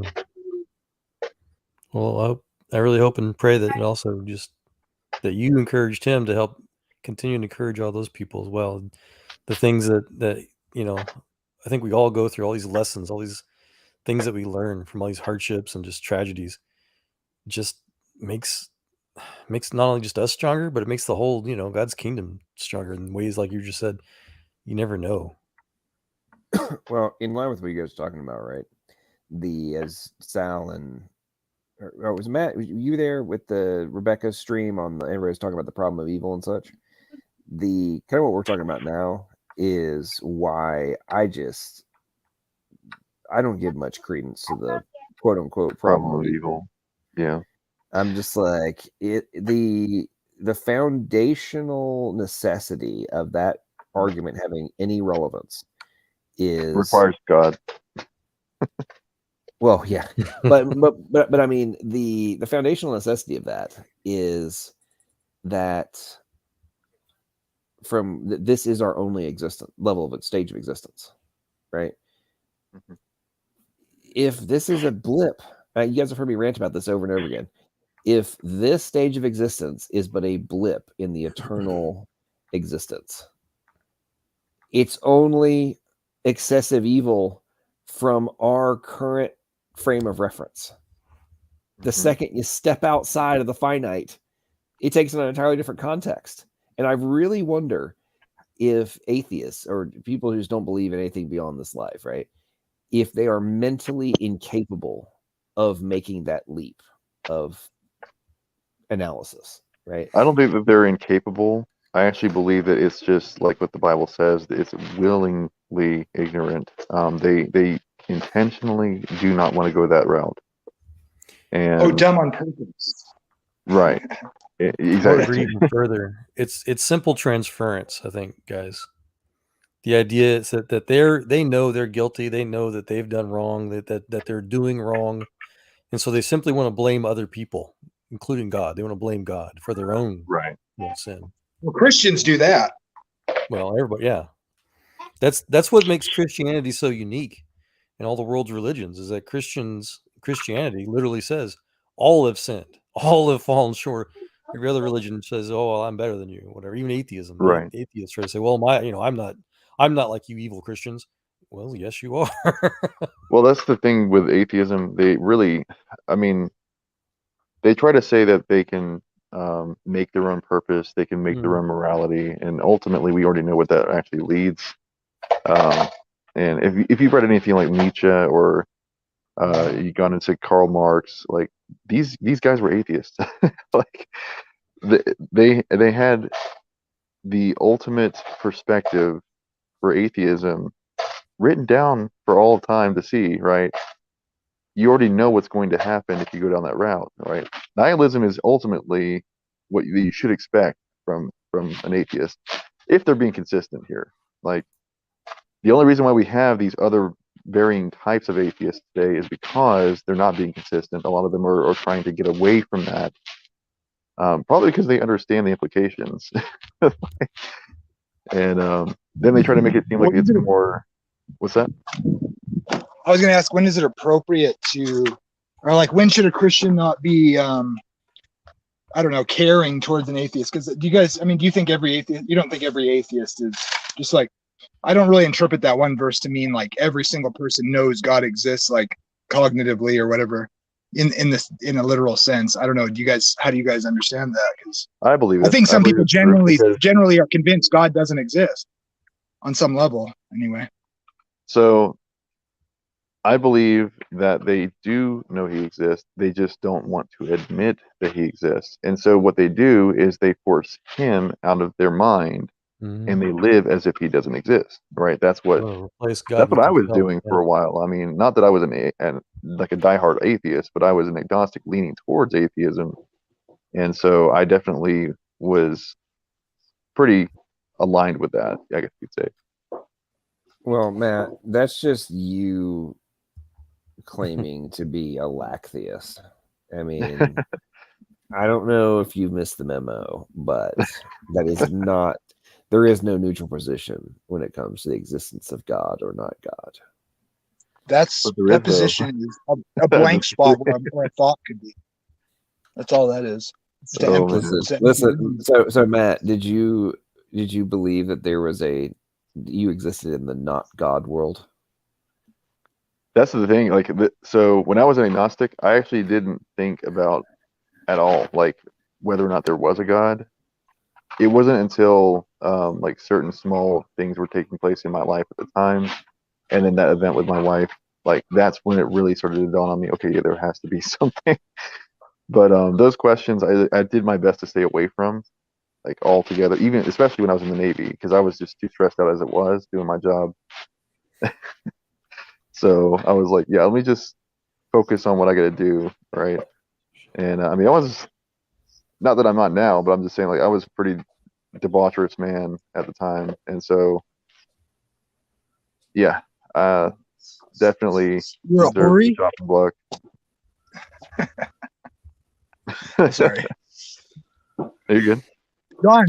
Well, I really hope and pray that it also just that you encouraged him to help continue to encourage all those people as well. The things that I think we all go through, all these lessons, all these things that we learn from all these hardships and just tragedies, just makes not only just us stronger, but it makes the whole God's kingdom stronger in ways like you just said. You never know. Well, in line with what you guys were talking about, right? As Sal and was Matt, were you there with the Rebecca stream on everybody was talking about the problem of evil and such? The kind of what we're talking about now is why I don't give much credence to the quote unquote problem of evil. Yeah. I'm just like the foundational necessity of that argument having any relevance requires God. Well, yeah, but I mean the foundational necessity of that is that this is our only level of stage of existence, right? Mm-hmm. If this is a blip, you guys have heard me rant about this over and over again. If this stage of existence is but a blip in the eternal existence, it's only excessive evil from our current frame of reference. The second you step outside of the finite, it takes an entirely different context. And I really wonder if atheists or people who just don't believe in anything beyond this life, right, if they are mentally incapable of making that leap of analysis, right? I don't think that they're incapable. I actually believe that it's just like what the Bible says, that it's willingly ignorant. They intentionally do not want to go that route. And dumb on purpose. Right. Exactly. I would agree even further. It's simple transference, I think, guys. The idea is that they know they're guilty, they know that they've done wrong, that they're doing wrong, and so they simply want to blame other people, including God. They want to blame God for their own sin. Well, Christians do that. Well, everybody, yeah. That's what makes Christianity so unique in all the world's religions, is that Christianity literally says all have sinned, all have fallen short. Every other religion says, "Oh, well, I'm better than you," whatever. Even atheism, right? Atheists try to say, "Well, I'm not like you evil Christians." Well, yes, you are. Well, that's the thing with atheism. They really, I mean, they try to say that they can make their own purpose, they can make their own morality, and ultimately, we already know what that actually leads. And if you've read anything like Nietzsche or you gone into Karl Marx, like these guys were atheists. Like they had the ultimate perspective for atheism written down for all time to see, right? You already know what's going to happen if you go down that route, right? Nihilism is ultimately what you should expect from an atheist, if they're being consistent here. Like, the only reason why we have these other varying types of atheists today is because they're not being consistent. A lot of them are trying to get away from that, probably because they understand the implications. And then they try to make it seem like it's more. What's that? I was going to ask, when is it appropriate to, or like, when should a Christian not be, I don't know, caring towards an atheist? Because do you think every atheist, you don't think every atheist is just like, I don't really interpret that one verse to mean like every single person knows God exists, like cognitively or whatever, in a literal sense. I don't know. How do you guys understand that? Because I believe I think some people generally are convinced God doesn't exist on some level anyway. So I believe that they do know he exists. They just don't want to admit that he exists. And so what they do is they force him out of their mind, and they live as if he doesn't exist. Right? That's what I was doing for a while. I mean, not that I was like a diehard atheist, but I was an agnostic leaning towards atheism. And so I definitely was pretty aligned with that, I guess you'd say. Well, Matt, that's just you claiming to be a lacktheist. I mean, I don't know if you missed the memo, but that is not. There is no neutral position when it comes to the existence of God or not God. That's But there that is, though. position is a blank spot where a thought could be. That's all that is. It's to Oh, empty. man. It's to Listen. empty. So Matt, did you believe that there was you existed in the not God world? That's the thing. Like, so when I was an agnostic, I actually didn't think about at all, like, whether or not there was a God. It wasn't until like certain small things were taking place in my life at the time, and then that event with my wife, like that's when it really started to dawn on me. Okay, yeah, there has to be something. But those questions, I did my best to stay away from, like altogether. Even especially when I was in the Navy, because I was just too stressed out as it was doing my job. So I was like, yeah, let me just focus on what I got to do, right? And I mean, I was not that I'm not now, but I'm just saying, like, I was a pretty debaucherous man at the time, and so yeah, definitely You're a deserve the hurry? chopping block. Sorry. Are you good?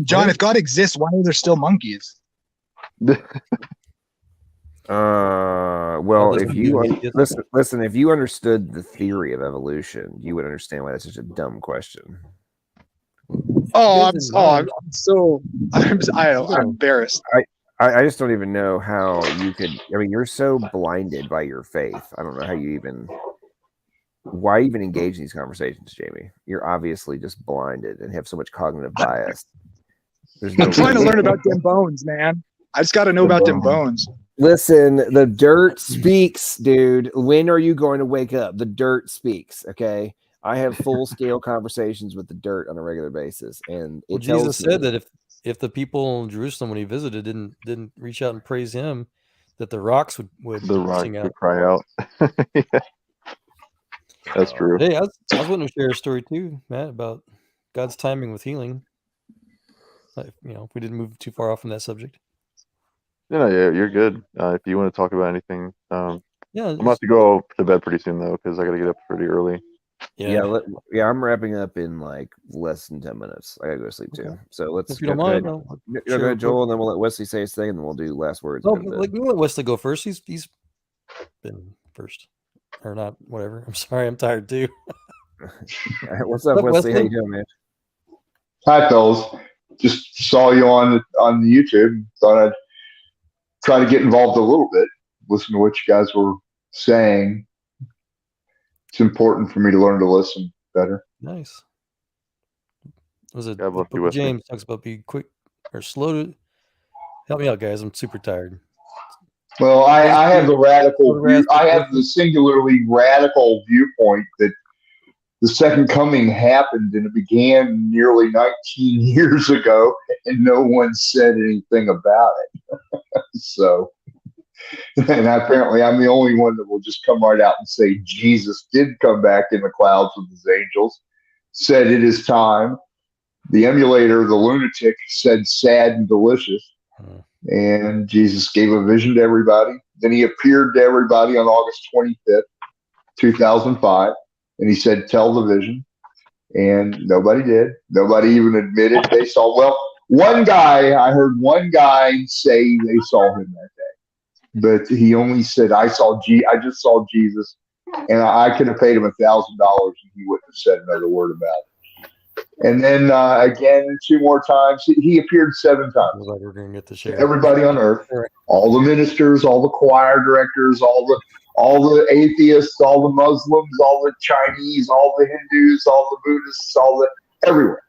John, if God exists, why are there still monkeys? Well, there's if gonna you be an atheist. listen, if you understood the theory of evolution, you would understand why that's such a dumb question. Oh, Guys I'm in so I'm embarrassed. I just don't even know how you could. I mean, you're so blinded by your faith. I don't know how you even. Why even engage in these conversations, Jamie? You're obviously just blinded and have so much cognitive bias. There's no I'm trying to reason. learn about them bones, man. I just got to know about them bones. Listen, the dirt speaks, dude. When are you going to wake up? The dirt speaks, okay? I have full-scale conversations with the dirt on a regular basis, and Well, it tells Jesus said me that if the people in Jerusalem when he visited didn't reach out and praise him, that the rocks would The rock sing out. would cry out. Yeah, that's true. Hey, I was wanting to share a story too, Matt, about God's timing with healing. If we didn't move too far off from that subject. Yeah, you're good. If you want to talk about anything, I'm Yeah, about to go to bed pretty soon though, because I got to get up pretty early. yeah, I'm wrapping up in like less than 10 minutes. I gotta go to sleep too. Okay. So let's If you don't go ahead. mind, I'll Go share ahead, real Joel, quick. and then we'll let Wesley say his thing, and then we'll do last words. No, and go to like bed. we let Wesley go first. He's been first, or not? Whatever. I'm sorry, I'm tired too. What's up, Wesley? How you doing, man? Hi, fellas. Just saw you on the YouTube. Thought I'd try to get involved a little bit. Listen to what you guys were saying. It's important for me to learn to listen better. Nice. Was it God the bless book you, of Wesley. James talks about be quick or slow to help me out, guys. I'm super tired. Well, I have the radical view. I have Wisdom. the singularly radical viewpoint that the second coming happened and it began nearly 19 years ago, and no one said anything about it. So, and apparently I'm the only one that will just come right out and say Jesus did come back in the clouds with his angels, said it is time. The emulator, the lunatic, said sad and delicious. And Jesus gave a vision to everybody. Then he appeared to everybody on August 25th, 2005. And he said, tell the vision. And nobody did. Nobody even admitted they saw. Well, I heard one guy say they saw him that day. But he only said, I just saw Jesus. And I could have paid him $1,000 and he wouldn't have said another word about it. And then again, 2 more times. He appeared 7 times. Looks like we're gonna get to share. Everybody on earth, all the ministers, all the choir directors, all the atheists, all the Muslims, all the Chinese, all the Hindus, all the Buddhists, everywhere.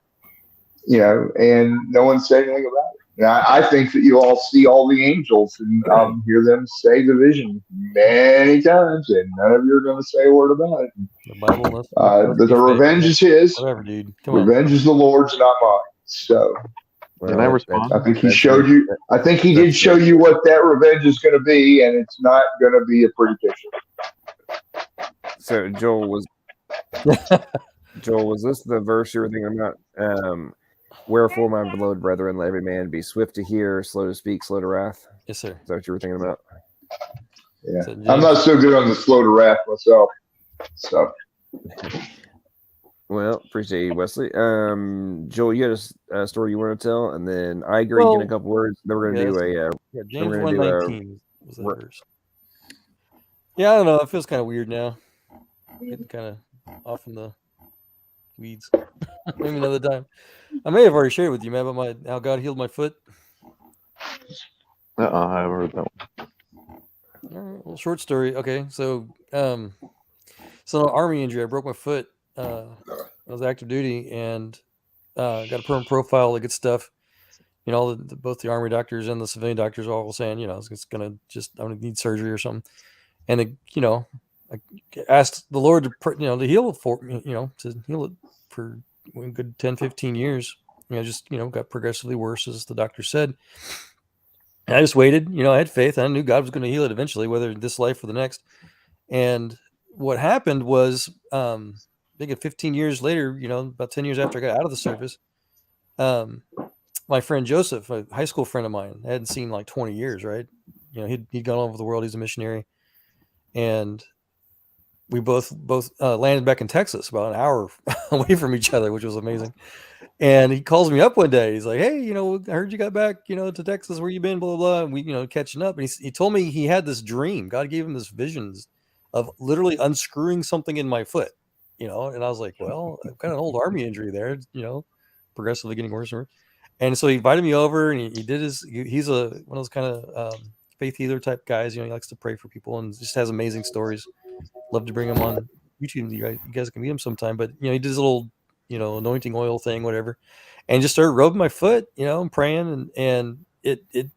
And no one said anything about it. And I think that you all see all the angels and hear them say the vision many times, and none of you are going to say a word about it. The Bible. But the revenge is his. Whatever, dude. Come on. Revenge is the Lord's, not mine. So, Can I respond? I think he showed you. I think he did show you what that revenge is going to be, and it's not going to be a pretty picture. So Joel, was this the verse you were thinking about? Wherefore, my beloved brethren, let every man be swift to hear, slow to speak, slow to wrath. Yes, sir. Is that what you were thinking about? Yeah, I'm not so good on the slow to wrath myself. So Well, appreciate you, Wesley. Joel, you had a story you want to tell, and then I agree. Get a couple words. Then we're gonna do a. Yeah, then James we're gonna do 1:19 was that re- verse. Yeah, I don't know. It feels kind of weird now. Getting kind of off in the weeds. Maybe another time. I may have already shared with you, man, about how God healed my foot. I haven't heard that one. All right, well, short story. Okay, so army injury. I broke my foot. I was active duty and got a permanent profile, all the good stuff. You know, both the army doctors and the civilian doctors are all saying, you know, I'm gonna need surgery or something. And I asked the Lord to heal it to heal it for a good 10, 15 years. Got progressively worse, as the doctor said. And I just waited. I had faith. I knew God was going to heal it eventually, whether this life or the next. And what happened was, I think 15 years later, about 10 years after I got out of the service, my friend Joseph, a high school friend of mine, I hadn't seen like 20 years, right? He'd gone all over the world. He's a missionary. And we both landed back in Texas, about an hour away from each other, which was amazing. And he calls me up one day. He's like, "Hey, I heard you got back, to Texas. Where you been? Blah, blah, blah." And we, catching up. And he told me he had this dream. God gave him this visions of literally unscrewing something in my foot, And I was like, well, I've got an old army injury there, progressively getting worse and worse. And so he invited me over, and he did he's one of those kind of faith healer type guys. He likes to pray for people and just has amazing stories. Love to bring him on YouTube. You guys can meet him sometime. But he did his little anointing oil thing, whatever, and just started rubbing my foot, and praying, and it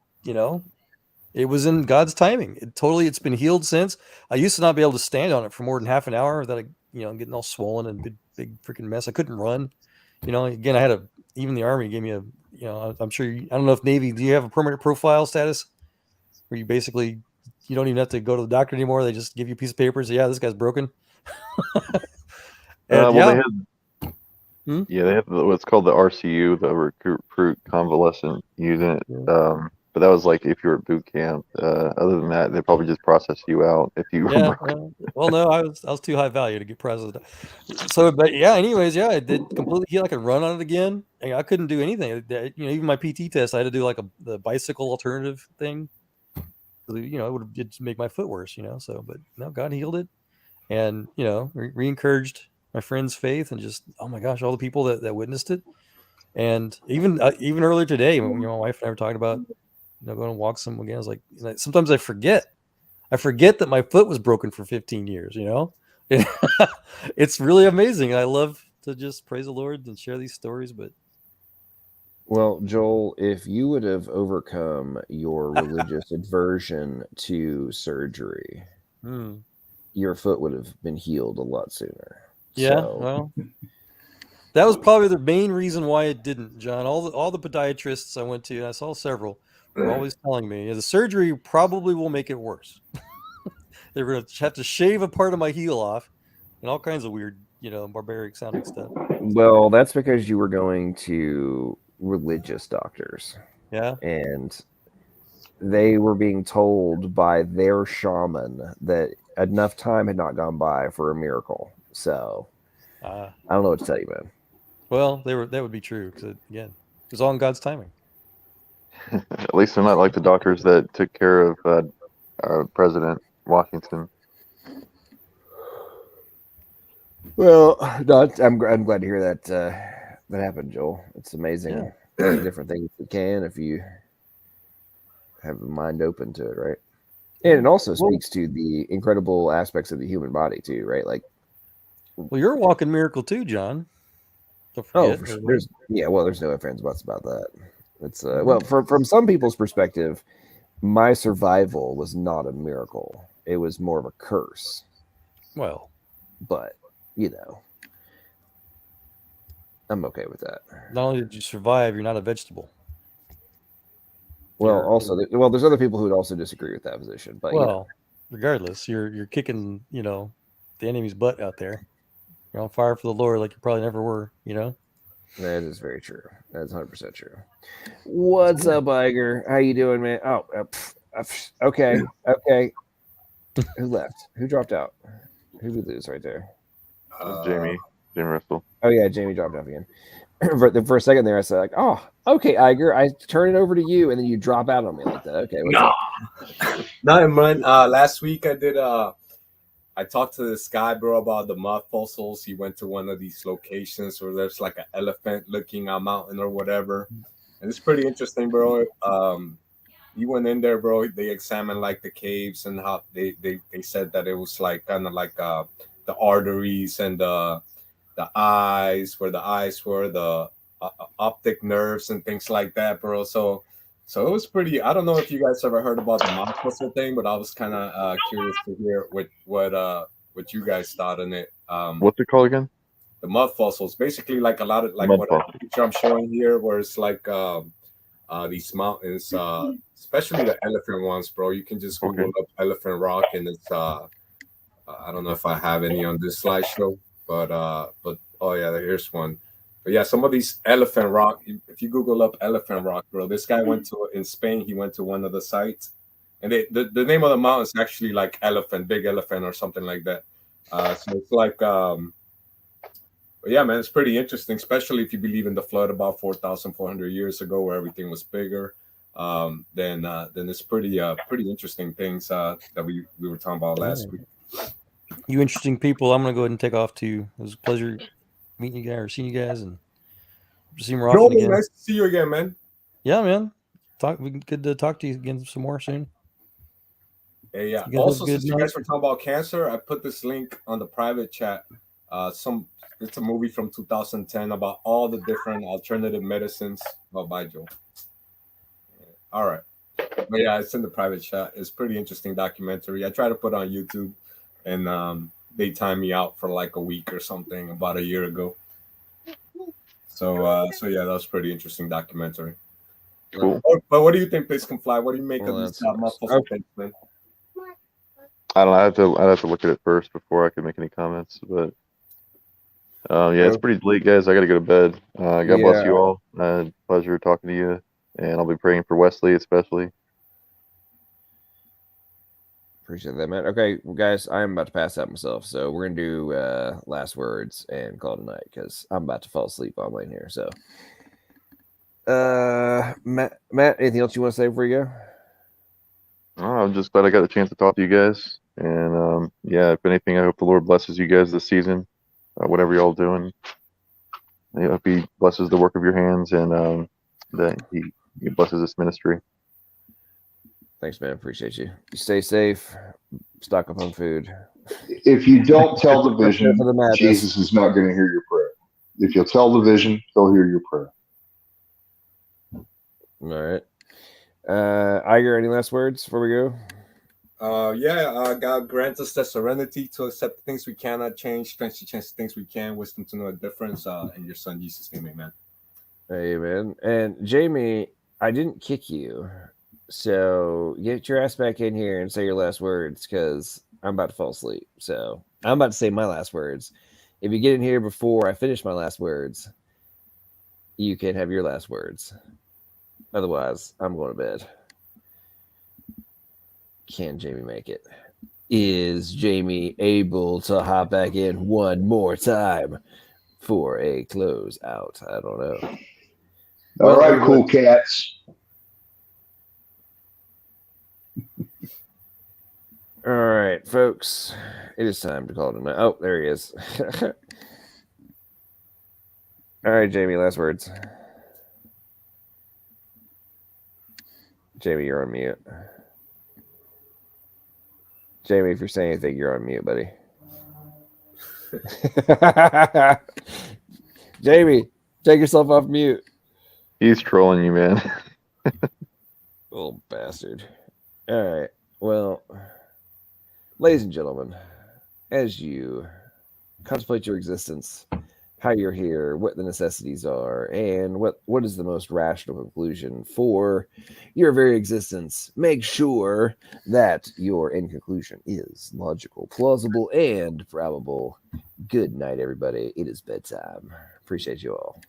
was in God's timing. It's been healed since. I used to not be able to stand on it for more than half an hour without I'm getting all swollen and big freaking mess. I couldn't run. Again, even the Army gave me I'm sure I don't know if Navy, do you have a permanent profile status where you basically you don't even have to go to the doctor anymore? They just give you a piece of paper and say, yeah, this guy's broken. They have what's called the RCU, the recruit convalescent unit. But that was like if you were at boot camp. Other than that, they probably just process you out if you were broken. Well, no, I was too high value to get processed. So, but yeah, anyways, yeah, I did completely heal. I could run on it again. I couldn't do anything. Even my PT test, I had to do like the bicycle alternative thing. It would just make my foot worse. So, but no, God healed it, and re-encouraged my friend's faith, and just, oh my gosh, all the people that witnessed it. And even earlier today, when my wife and I were talking about going to walk some again, I was like, sometimes I forget that my foot was broken for 15 years. It's really amazing. I love to just praise the Lord and share these stories. But well, Joel, if you would have overcome your religious aversion to surgery, your foot would have been healed a lot sooner. Yeah, well, that was probably the main reason why it didn't, John. All the podiatrists I went to, and I saw several, were always telling me the surgery probably will make it worse. They're going to have to shave a part of my heel off, and all kinds of weird, barbaric sounding stuff. Well, that's because you were going to religious doctors. Yeah. And they were being told by their shaman that enough time had not gone by for a miracle. So I don't know what to tell you, man. Well, that would be true, because again, it was all in God's timing. At least they're not like the doctors that took care of President Washington. Well, no, I'm glad to hear that happened, Joel. It's amazing. Yeah. Different things you can if you have a mind open to it, right? And it also speaks to the incredible aspects of the human body too, right? Like, well, you're a walking miracle too, John. For sure. There's no ifs, ands, buts about that. It's well, from some people's perspective, my survival was not a miracle. It was more of a curse. Well, but I'm okay with that. Not only did you survive, you're not a vegetable. Well, there's other people who would also disagree with that position. But regardless, you're kicking the enemy's butt out there. You're on fire for the Lord like you probably never were. That is very true. That's 100% true. What's up, Iger? How you doing, man? Oh, okay. Who left? Who dropped out? Who did we lose right there? Jamie. Jamie Russell. Oh yeah, Jamie dropped off again. For a second there, I said like, "Oh, okay, Iger." I turn it over to you, and then you drop out on me like that. Okay, what's up? No, man. Last week I did. I talked to this guy, bro, about the mud fossils. He went to one of these locations where there's like an elephant looking a mountain or whatever, and it's pretty interesting, bro. You went in there, bro. They examined like the caves and how they said that it was like kind of like the arteries and the eyes, where the eyes were, the optic nerves and things like that, bro. So it was pretty. I don't know if you guys ever heard about the mouth muscle thing, but I was kind of curious to hear what you guys thought on it. What's it called again? The mud fossils, basically like a lot of like Mud what fossil. picture I'm showing here, where it's like these mountains, especially the elephant ones, bro. You can just Google up Elephant Rock, and it's I don't know if I have any on this slideshow, but oh yeah, here's one. But yeah, some of these Elephant Rock, if you Google up Elephant Rock, bro, this guy went to in Spain. He went to one of the sites, and the name of the mountain is actually like elephant, big elephant, or something like that. So it's like, but yeah, man, it's pretty interesting, especially if you believe in the flood about 4,400 years ago, where everything was bigger. Then it's pretty interesting things that we were talking about last week. You interesting people. I'm gonna go ahead and take off too. It was a pleasure meeting you guys or seeing you guys, and see you more often again. Nice to see you again, man. Yeah, man. Good to talk to you again some more soon. Hey, yeah. Also, since you guys were talking about cancer, I put this link on the private chat. It's a movie from 2010 about all the different alternative medicines. Oh, bye, Joe. All right. But yeah, it's in the private chat. It's pretty interesting documentary. I try to put it on YouTube, and they timed me out for like a week or something about a year ago. So yeah, that was pretty interesting documentary. Cool. But what do you think, Piss Can Fly? What do you make of these muscle things, man? I don't know. I'd have to look at it first before I could make any comments. But yeah, it's pretty late, guys. I got to go to bed. God bless you all. Pleasure talking to you, and I'll be praying for Wesley especially. Appreciate that, man. Okay, well, guys, I'm about to pass out myself, so we're gonna do last words and call tonight because I'm about to fall asleep while I'm laying here. So, Matt, anything else you want to say before you go? I'm just glad I got a chance to talk to you guys, and yeah, if anything, I hope the Lord blesses you guys this season, whatever y'all doing. I hope He blesses the work of your hands, and that He blesses this ministry. Thanks, man. Appreciate you. You stay safe. Stock up on food. If you don't tell the vision, Jesus is not going to hear your prayer. If you'll tell the vision, He'll hear your prayer. All right. Iger, any last words before we go? God grant us the serenity to accept the things we cannot change, strength to change the things we can, wisdom to know the difference. In your Son Jesus' name, amen. Amen. And Jamie, I didn't kick you. So get your ass back in here and say your last words because I'm about to fall asleep. So I'm about to say my last words. If you get in here before I finish my last words, you can have your last words. Otherwise, I'm going to bed. Can Jamie make it? Is Jamie able to hop back in one more time for a close out? I don't know. All right, cool cats. All right, folks, it is time to call it a night. Oh, there he is. All right, Jamie, last words. Jamie, you're on mute. Jamie, if you're saying anything, you're on mute, buddy. Jamie, take yourself off mute. He's trolling you, man. Little bastard. All right, well... Ladies and gentlemen, as you contemplate your existence, how you're here, what the necessities are, and what is the most rational conclusion for your very existence, make sure that your end conclusion is logical, plausible, and probable. Good night, everybody. It is bedtime. Appreciate you all.